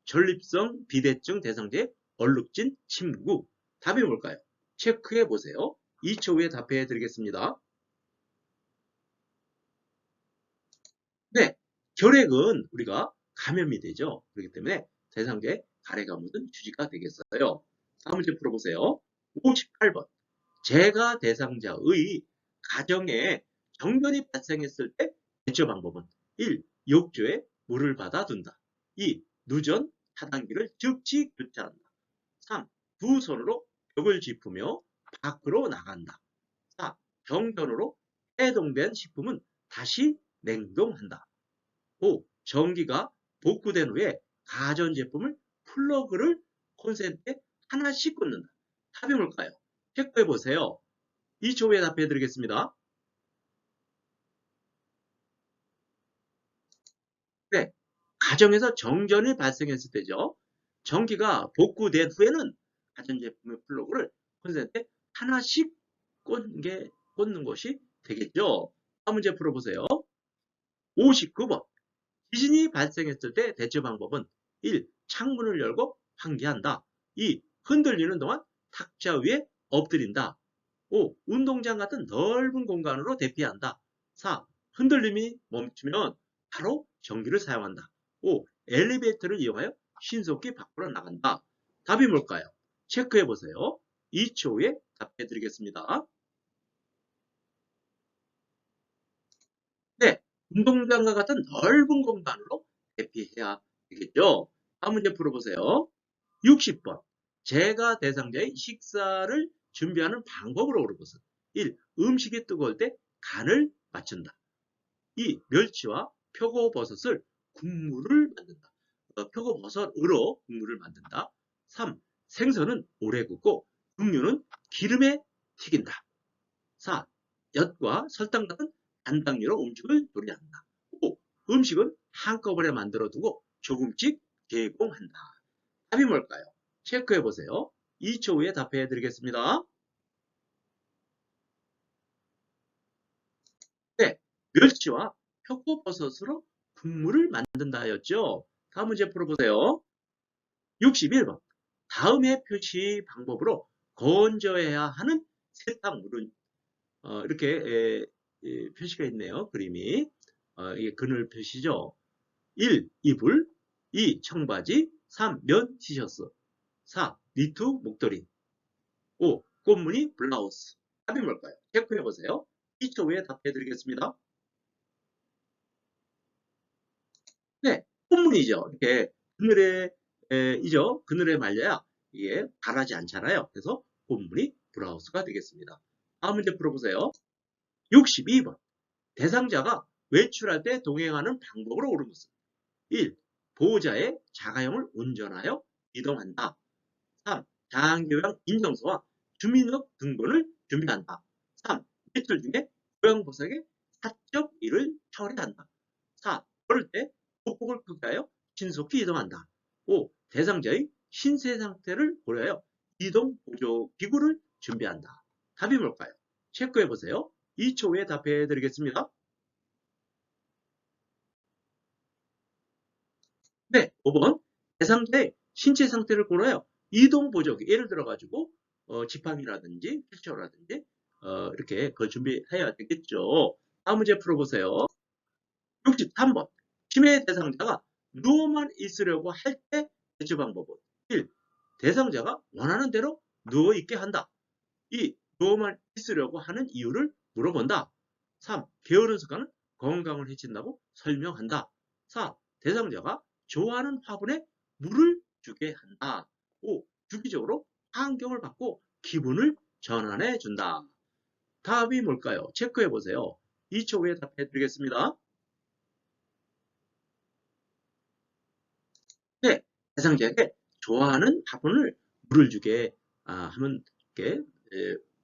전립성 비대증 대상자의 얼룩진 침구 답이 뭘까요? 체크해 보세요. 2초 후에 답해 드리겠습니다. 네, 결핵은 우리가 감염이 되죠. 그렇기 때문에 대상자의 가래가 묻은 휴지가 되겠어요. 다음 문제 풀어보세요. 58번 재가 대상자의 가정에 정전이 발생했을 때 대처 방법은 1. 욕조에 물을 받아 둔다. 2. 누전 차단기를 즉시 교체한다. 3. 두 손으로 벽을 짚으며 밖으로 나간다. 4. 정전으로 해동된 식품은 다시 냉동한다. 5. 전기가 복구된 후에 가전제품을 플러그를 콘센트에 하나씩 꽂는다. 답이 뭘까요? 체크해 보세요. 2초 후에 답해 드리겠습니다. 네, 가정에서 정전이 발생했을 때죠. 전기가 복구된 후에는 가전제품의 플러그를 콘센트에 하나씩 꽂는 것이 되겠죠. 다음 문제 풀어보세요. 59번 지진이 발생했을 때 대처 방법은 1. 창문을 열고 환기한다. 2. 흔들리는 동안 탁자 위에 엎드린다. 5. 운동장 같은 넓은 공간으로 대피한다. 4. 흔들림이 멈추면 바로 전기를 사용한다. 5. 엘리베이터를 이용하여 신속히 밖으로 나간다. 답이 뭘까요? 체크해 보세요. 2초 후에 답해 드리겠습니다. 네, 운동장과 같은 넓은 공간으로 대피해야 되겠죠. 다음 문제 풀어보세요. 60번. 제가 대상자의 식사를 준비하는 방법으로 옳은 것은 1. 음식이 뜨거울 때 간을 맞춘다. 2. 멸치와 표고버섯을 국물을 만든다. 표고버섯으로 국물을 만든다. 3. 생선은 오래 굽고 육류는 기름에 튀긴다. 4. 엿과 설탕 같은 단당류로 음식을 조리한다. 5. 음식은 한꺼번에 만들어 두고 조금씩 제공한다. 답이 뭘까요? 체크해 보세요. 2초 후에 답해 드리겠습니다. 네, 멸치와 표고버섯으로 국물을 만든다 하였죠. 다음 문제 풀어보세요. 61번. 다음의 표시 방법으로 건져야 하는 세탁물은 이렇게 표시가 있네요. 그림이. 이게 그늘 표시죠. 1. 이불 2. 청바지 3. 면 티셔츠 4. 니트 목도리 5. 꽃무늬 블라우스 답이 뭘까요? 체크해 보세요. 2초 후에 답해 드리겠습니다. 네, 꽃무늬죠. 이렇게 그늘에 이죠. 그늘에 말려야 이게 가라지 않잖아요. 그래서 꽃무늬 블라우스가 되겠습니다. 다음 문제 풀어보세요. 62번. 대상자가 외출할 때 동행하는 방법으로 옳은 것은 1. 보호자의 자가용을 운전하여 이동한다. 3. 장기요양 인증서와 주민등록 등본을 준비한다. 3. 외출 중에 요양보석의 사적 일을 처리한다. 4. 걸을 때 보폭을 크게하여 신속히 이동한다. 5. 대상자의 신체 상태를 고려하여 이동 보조 기구를 준비한다. 답이 뭘까요? 체크해 보세요. 2초 후에 답해 드리겠습니다. 네, 5번. 대상자의 신체 상태를 고려하여 이동 보조기, 예를 들어 가지고 지팡이라든지 휠체어라든지 이렇게 그 준비해야 되겠죠. 다음 문제 풀어보세요. 63번. 치매 대상자가 누워만 있으려고 할 때 대처 방법은 1. 대상자가 원하는 대로 누워있게 한다. 2. 누워만 있으려고 하는 이유를 물어본다. 3. 게으른 습관은 건강을 해친다고 설명한다. 4. 대상자가 좋아하는 화분에 물을 주게 한다. 5. 주기적으로 환경을 바꿔 기분을 전환해 준다. 답이 뭘까요? 체크해 보세요. 2초 후에 답해 드리겠습니다. 네, 대상자에게 좋아하는 화분을 물을 주게 하면 이렇게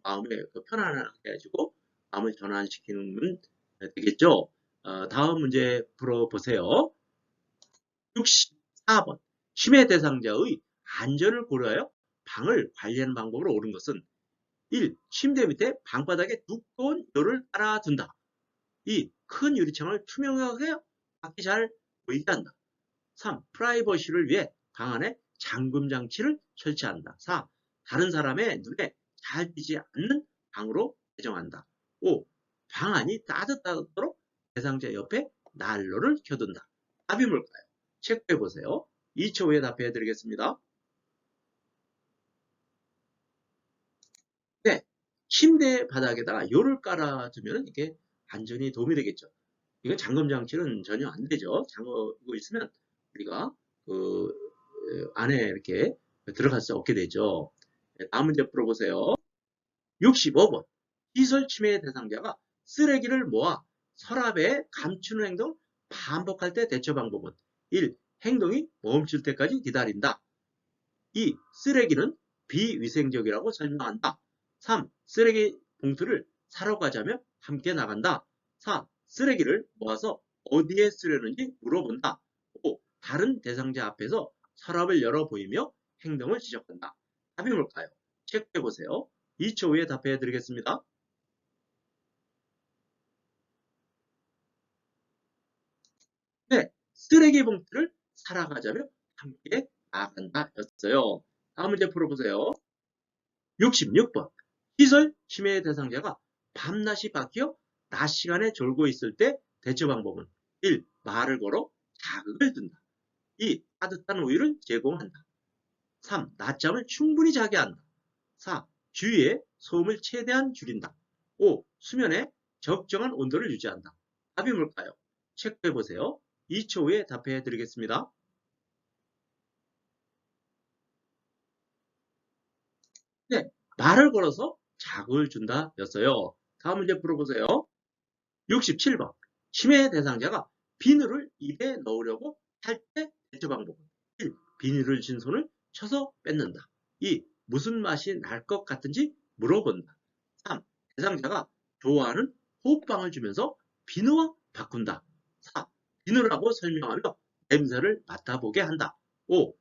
마음에 편안하게 해주고 마음을 전환시키는 되겠죠. 다음 문제 풀어보세요. 64번. 치매 대상자의 안전을 고려하여 방을 관리하는 방법으로 옳은 것은 1. 침대 밑에 방바닥에 두꺼운 열을 깔아둔다. 2. 큰 유리창을 투명하게 밖이 잘 보이게 한다. 3. 프라이버시를 위해 방 안에 잠금 장치를 설치한다. 4. 다른 사람의 눈에 잘 띄지 않는 방으로 배정한다. 5. 방 안이 따뜻하도록 대상자 옆에 난로를 켜둔다. 답이 뭘까요? 체크해 보세요. 2초 후에 답해 드리겠습니다. 네. 침대 바닥에다가 요를 깔아두면 이게 안전이 도움이 되겠죠. 이건 잠금 장치는 전혀 안 되죠. 잠그고 있으면 우리가 그 안에 이렇게 들어갈 수 없게 되죠. 네, 다음 문제 풀어보세요. 65번. 시설 침해 대상자가 쓰레기를 모아 서랍에 감추는 행동을 반복할 때 대처 방법은 1. 행동이 멈출 때까지 기다린다. 2. 쓰레기는 비위생적이라고 설명한다. 3. 쓰레기 봉투를 사러 가자며 함께 나간다. 4. 쓰레기를 모아서 어디에 쓰려는지 물어본다. 5. 다른 대상자 앞에서 서랍을 열어 보이며 행동을 지적한다. 답이 뭘까요? 체크해 보세요. 2초 후에 답해 드리겠습니다. 네, 쓰레기 봉투를 사러 가자며 함께 나간다 였어요. 다음 문제 풀어보세요. 66번. 시설 침해 대상자가 밤낮이 바뀌어 낮 시간에 졸고 있을 때 대처 방법은 1. 말을 걸어 자극을 둔다. 2. 따뜻한 우유를 제공한다. 3. 낮잠을 충분히 자게 한다. 4. 주위에 소음을 최대한 줄인다. 5. 수면에 적정한 온도를 유지한다. 답이 뭘까요? 체크해 보세요. 2초 후에 답해 드리겠습니다. 네, 말을 걸어서 자극을 준다 였어요. 다음 문제 풀어보세요. 67번. 치매 대상자가 비누를 입에 넣으려고 할 때 대처 방법은 1. 비누를 쥔 손을 쳐서 뺏는다. 2. 무슨 맛이 날 것 같은지 물어본다. 3. 대상자가 좋아하는 호흡방을 주면서 비누와 바꾼다. 4. 비누라고 설명하며 냄새를 맡아보게 한다. 5.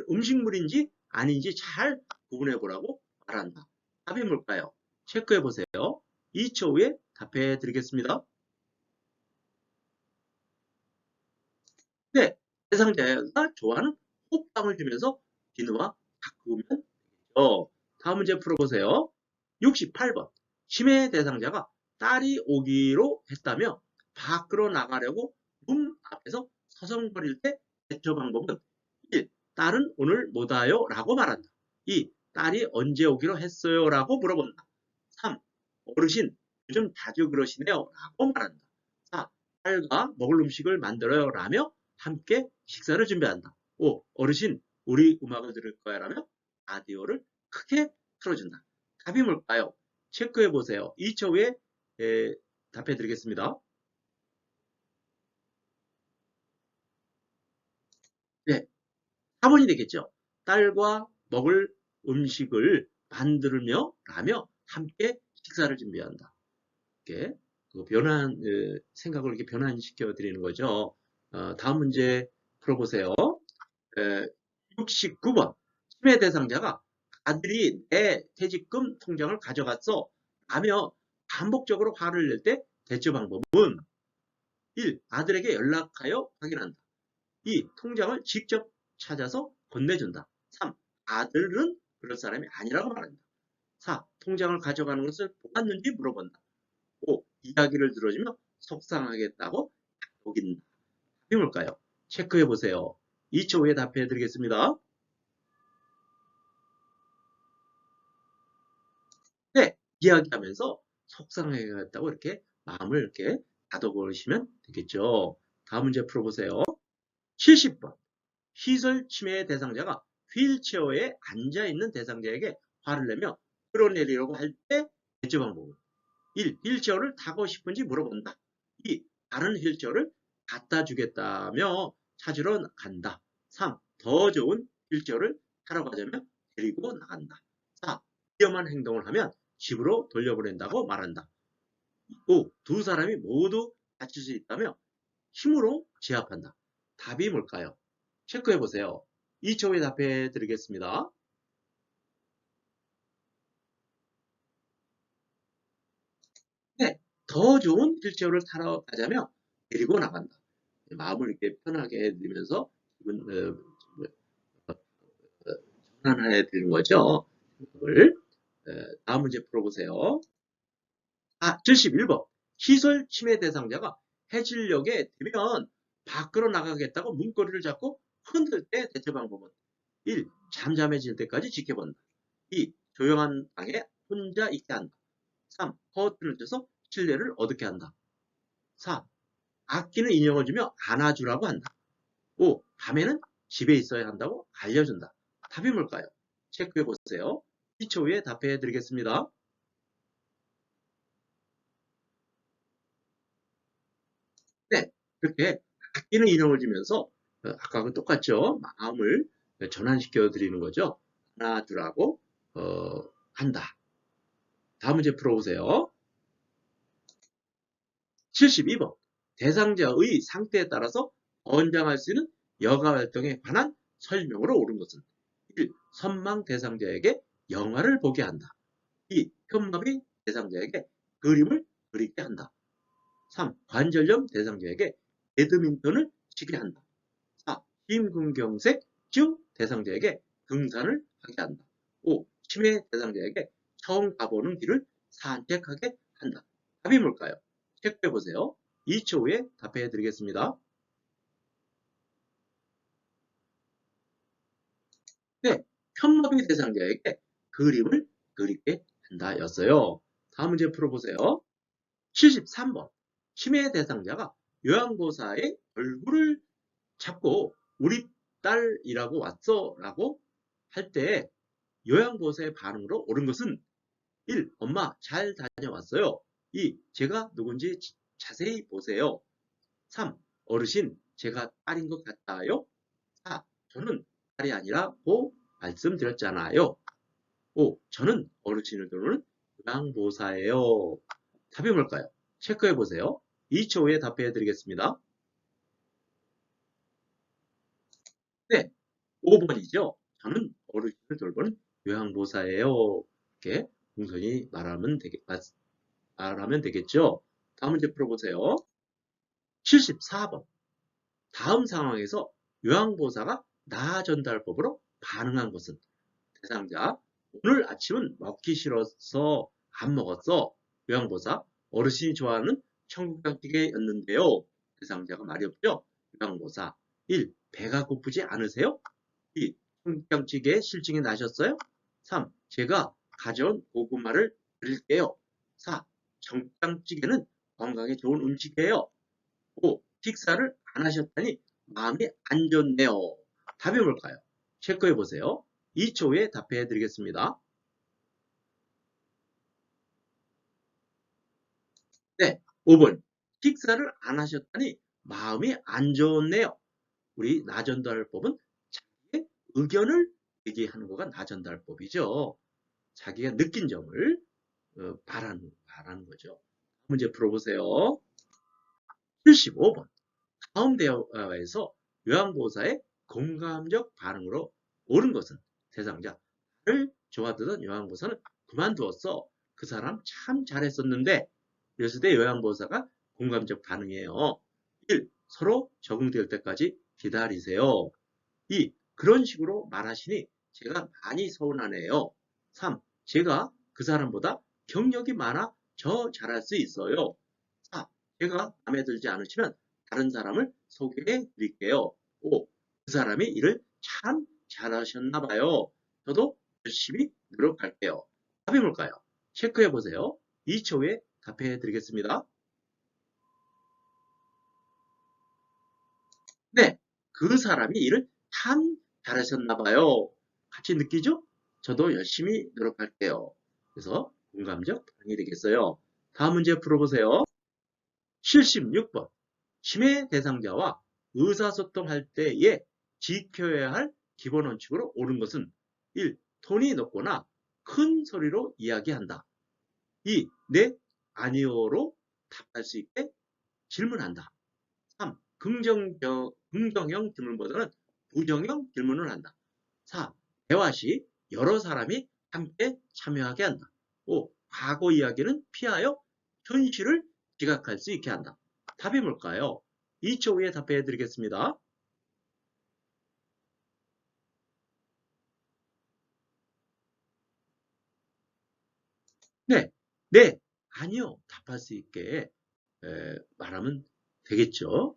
음식물인지 아닌지 잘 구분해보라고 말한다. 답이 뭘까요? 체크해보세요. 2초 후에 답해 드리겠습니다. 네, 대상자가 좋아하는 호빵을 주면서 비누와 바꾸면 되겠죠. 다음 문제 풀어보세요. 68번. 치매 대상자가 딸이 오기로 했다며 밖으로 나가려고 문 앞에서 서성거릴 때 대처 방법은 1. 딸은 오늘 못 와요 라고 말한다. 2. 딸이 언제 오기로 했어요 라고 물어본다. 3. 어르신 요즘 자주 그러시네요 라고 말한다. 4. 딸과 먹을 음식을 만들어요 라며 함께 식사를 준비한다. 5. 어르신 우리 음악을 들을 거야 라며 라디오를 크게 틀어준다. 답이 뭘까요? 체크해 보세요. 2초 후에 답해 드리겠습니다. 네, 4번이 되겠죠. 딸과 먹을 음식을 만들며 라며 함께 식사를 준비한다. 이렇게 생각을 이렇게 변환시켜 드리는 거죠. 다음 문제 풀어보세요. 69번. 치매 대상자가 아들이 내 퇴직금 통장을 가져갔어 라며 반복적으로 화를 낼 때 대처 방법은 1. 아들에게 연락하여 확인한다. 2. 통장을 직접 찾아서 건네준다. 3. 아들은 그럴 사람이 아니라고 말한다. 4. 통장을 가져가는 것을 보았는지 물어본다. 5. 이야기를 들어주며 속상하겠다고 속인다. 답이 뭘까요? 체크해 보세요. 2초 후에 답해 드리겠습니다. 네, 이야기하면서 속상해했다고 이렇게 마음을 이렇게 다독으시면 되겠죠. 다음 문제 풀어보세요. 70번. 시설 치매 대상자가 휠체어에 앉아있는 대상자에게 화를 내며 끌어내리려고 할 때 대처 방법은 1. 휠체어를 타고 싶은지 물어본다. 2. 다른 휠체어를 갖다 주겠다며 찾으러 간다. 3. 더 좋은 휠체어를 타러 가자며 데리고 나간다. 4. 위험한 행동을 하면 집으로 돌려보낸다고 말한다. 5. 두 사람이 모두 다칠 수 있다며 힘으로 제압한다. 답이 뭘까요? 체크해 보세요. 2초 후에 답해 드리겠습니다. 네, 더 좋은 휠체어를 타러 가자며 데리고 나간다. 마음을 이렇게 편하게 해드리면서 기분, 전환해 드리는 거죠. 다음 문제 풀어보세요. 71번. 시설 치매 대상자가 해질녘에 되면 밖으로 나가겠다고 문고리를 잡고 흔들 때 대처 방법은 1. 잠잠해질 때까지 지켜본다. 2. 조용한 방에 혼자 있게 한다. 3. 커튼을 쳐서 실내를 어둡게 한다. 4. 아끼는 인형을 주며 안아주라고 한다. 5. 밤에는 집에 있어야 한다고 알려준다. 답이 뭘까요? 체크해 보세요. 2초 후에 답해 드리겠습니다. 네, 그렇게 아끼는 인형을 주면서 아까하고 똑같죠. 마음을 전환시켜 드리는 거죠. 안아주라고 한다. 다음 문제 풀어보세요. 72번. 대상자의 상태에 따라서 권장할 수 있는 여가 활동에 관한 설명으로 옳은 것은 1. 선망 대상자에게 영화를 보게 한다. 2. 현마비 대상자에게 그림을 그리게 한다. 3. 관절염 대상자에게 배드민턴을 치게 한다. 4. 심근경색증 대상자에게 등산을 하게 한다. 5. 치매 대상자에게 처음 가보는 길을 산책하게 한다. 답이 뭘까요? 체크해 보세요. 2초 후에 답해 드리겠습니다. 네, 현마비 대상자에게 그림을 그리게 한다 였어요. 다음 문제 풀어보세요. 73번. 치매 대상자가 요양보사의 얼굴을 잡고 우리 딸이라고 왔어 라고 할 때 요양보사의 반응으로 옳은 것은 1. 엄마 잘 다녀왔어요. 2. 제가 누군지 자세히 보세요. 3. 어르신 제가 딸인 것 같아요. 4. 저는 딸이 아니라고 말씀드렸잖아요. 5. 저는 어르신을 도우는 요양보사예요. 답이 뭘까요? 체크해 보세요. 2초 후에 답해 드리겠습니다. 네, 5번이죠. 저는 어르신을 돌보는 요양보사예요. 이렇게 공손히 말하면 되겠죠. 다음 문제 풀어보세요. 74번. 다음 상황에서 요양보사가 나 전달법으로 반응한 것은 대상자. 오늘 아침은 먹기 싫어서 안 먹었어. 요양보사. 어르신이 좋아하는 청국장찌개였는데요. 대상자가 말이 없죠. 요양보사. 1. 배가 고프지 않으세요? 2. 청국장찌개에 실증이 나셨어요? 3. 제가 가져온 고구마를 드릴게요. 4. 청국장찌개는 건강에 좋은 음식이에요. 5. 식사를 안 하셨다니 마음이 안 좋네요. 답이 뭘까요? 체크해 보세요. 2초 후에 답해 드리겠습니다. 네, 5번. 식사를 안 하셨다니 마음이 안 좋네요. 우리 나전달법은 자기의 의견을 얘기하는 거가 나전달법이죠. 자기가 느낀 점을 말하는 거죠. 문제 풀어보세요. 75번. 다음 대화에서 요양보호사의 공감적 반응으로 옳은 것은 대상자. 나를 좋아하던 요양보호사는 그만두었어. 그 사람 참 잘했었는데. 이랬을 때 요양보호사가 공감적 반응이에요. 1. 서로 적응될 때까지 기다리세요. 2. 그런 식으로 말하시니 제가 많이 서운하네요. 3. 제가 그 사람보다 경력이 많아 저 잘할 수 있어요. 4. 제가 마음에 들지 않으시면 다른 사람을 소개해 드릴게요. 5. 그 사람이 일을 참 잘하셨나 봐요. 저도 열심히 노력할게요. 답이 뭘까요? 체크해 보세요. 2초 후에 답해 드리겠습니다. 네, 그 사람이 일을 참 잘하셨나 봐요. 같이 느끼죠? 저도 열심히 노력할게요. 그래서 공감적 반응이 되겠어요. 다음 문제 풀어보세요. 76번. 치매 대상자와 의사소통할 때에 지켜야 할 기본 원칙으로 옳은 것은 1. 톤이 높거나 큰 소리로 이야기한다. 2. 네, 아니요로 답할 수 있게 질문한다. 3. 긍정형 질문보다는 부정형 질문을 한다. 4. 대화 시 여러 사람이 함께 참여하게 한다. 5. 과거 이야기는 피하여 현실을 지각할 수 있게 한다. 답이 뭘까요? 2초 후에 답해 드리겠습니다. 네, 네, 아니요. 답할 수 있게 말하면 되겠죠.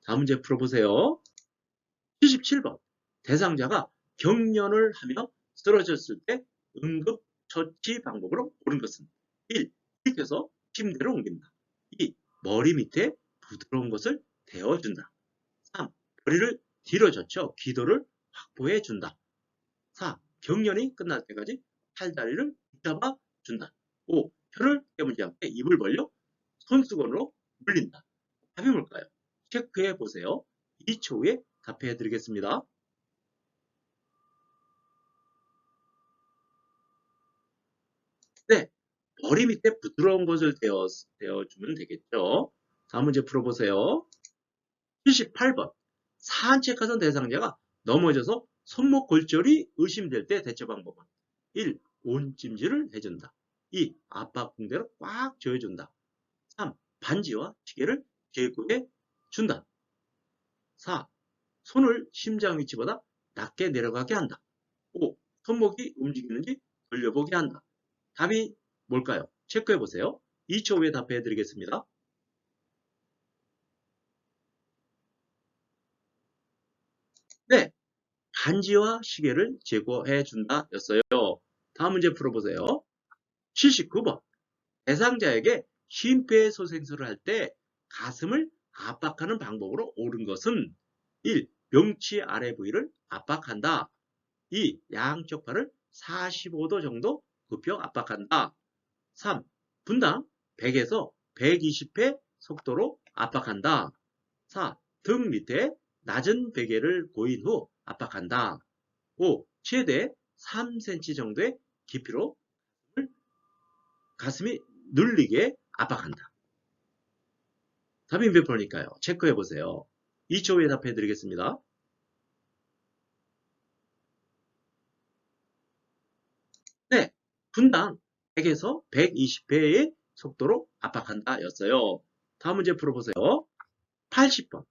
다음 문제 풀어보세요. 77번. 대상자가 경련을 하며 쓰러졌을 때 응급 처치 방법으로 옳은 것은 1. 일으켜서 침대로 옮긴다. 2. 머리 밑에 부드러운 것을 대어준다. 3. 머리를 뒤로 젖혀 기도를 확보해 준다. 4. 경련이 끝날 때까지 팔다리를 붙잡아 준다. 5. 혀를 깨물지 않게 입을 벌려 손수건으로 물린다. 답이 뭘까요? 체크해 보세요. 2초 후에 답해 드리겠습니다. 네, 머리 밑에 부드러운 것을 대어주면 되겠죠. 다음 문제 풀어보세요. 78번. 산책하던 대상자가 넘어져서 손목 골절이 의심될 때 대처 방법은 1. 온찜질을 해준다. 2. 압박 붕대로 꽉 조여준다. 3. 반지와 시계를 제거해 준다. 4. 손을 심장 위치보다 낮게 내려가게 한다. 5. 손목이 움직이는지 돌려보게 한다. 답이 뭘까요? 체크해 보세요. 2초 후에 답해 드리겠습니다. 네, 반지와 시계를 제거해 준다 였어요. 다음 문제 풀어보세요. 79번. 대상자에게 심폐소생술을 할 때 가슴을 압박하는 방법으로 옳은 것은 1. 명치 아래 부위를 압박한다. 2. 양쪽 팔을 45도 정도 굽혀 압박한다. 3. 분당 100에서 120회 속도로 압박한다. 4. 등 밑에 낮은 베개를 고인 후 압박한다. 5. 최대 3cm 정도의 깊이로 가슴이 눌리게 압박한다. 답이 몇 번일까요? 체크해 보세요. 2초 후에 답해 드리겠습니다. 네, 분당 100에서 120회의 속도로 압박한다 였어요. 다음 문제 풀어보세요. 80번.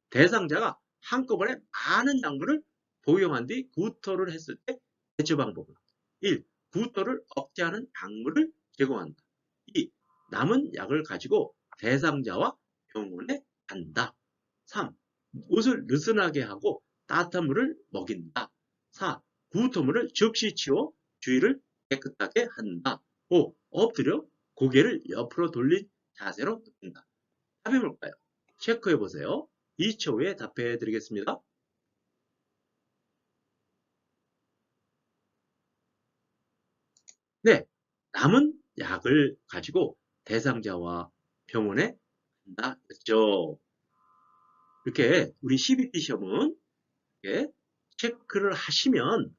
대상자가 한꺼번에 많은 약물을 복용한 뒤 구토를 했을 때 대처 방법은 1. 구토를 억제하는 약물을 제공한다. 2. 남은 약을 가지고 대상자와 병원에 간다. 3. 옷을 느슨하게 하고 따뜻한 물을 먹인다. 4. 구토물을 즉시 치워 주위를 깨끗하게 한다. 5. 엎드려 고개를 옆으로 돌린 자세로 눕힌다. 답이 뭘까요? 체크해 보세요. 2초 후에 답해 드리겠습니다. 네, 남은 약을 가지고 대상자와 병원에 간다 였죠. 이렇게 우리 CBT 시험은 이렇게 체크를 하시면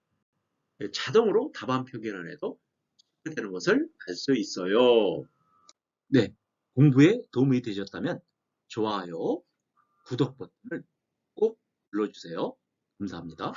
자동으로 답안 표기를 해도 되는 것을 알 수 있어요. 네, 공부에 도움이 되셨다면 좋아요, 구독 버튼을 꼭 눌러주세요. 감사합니다.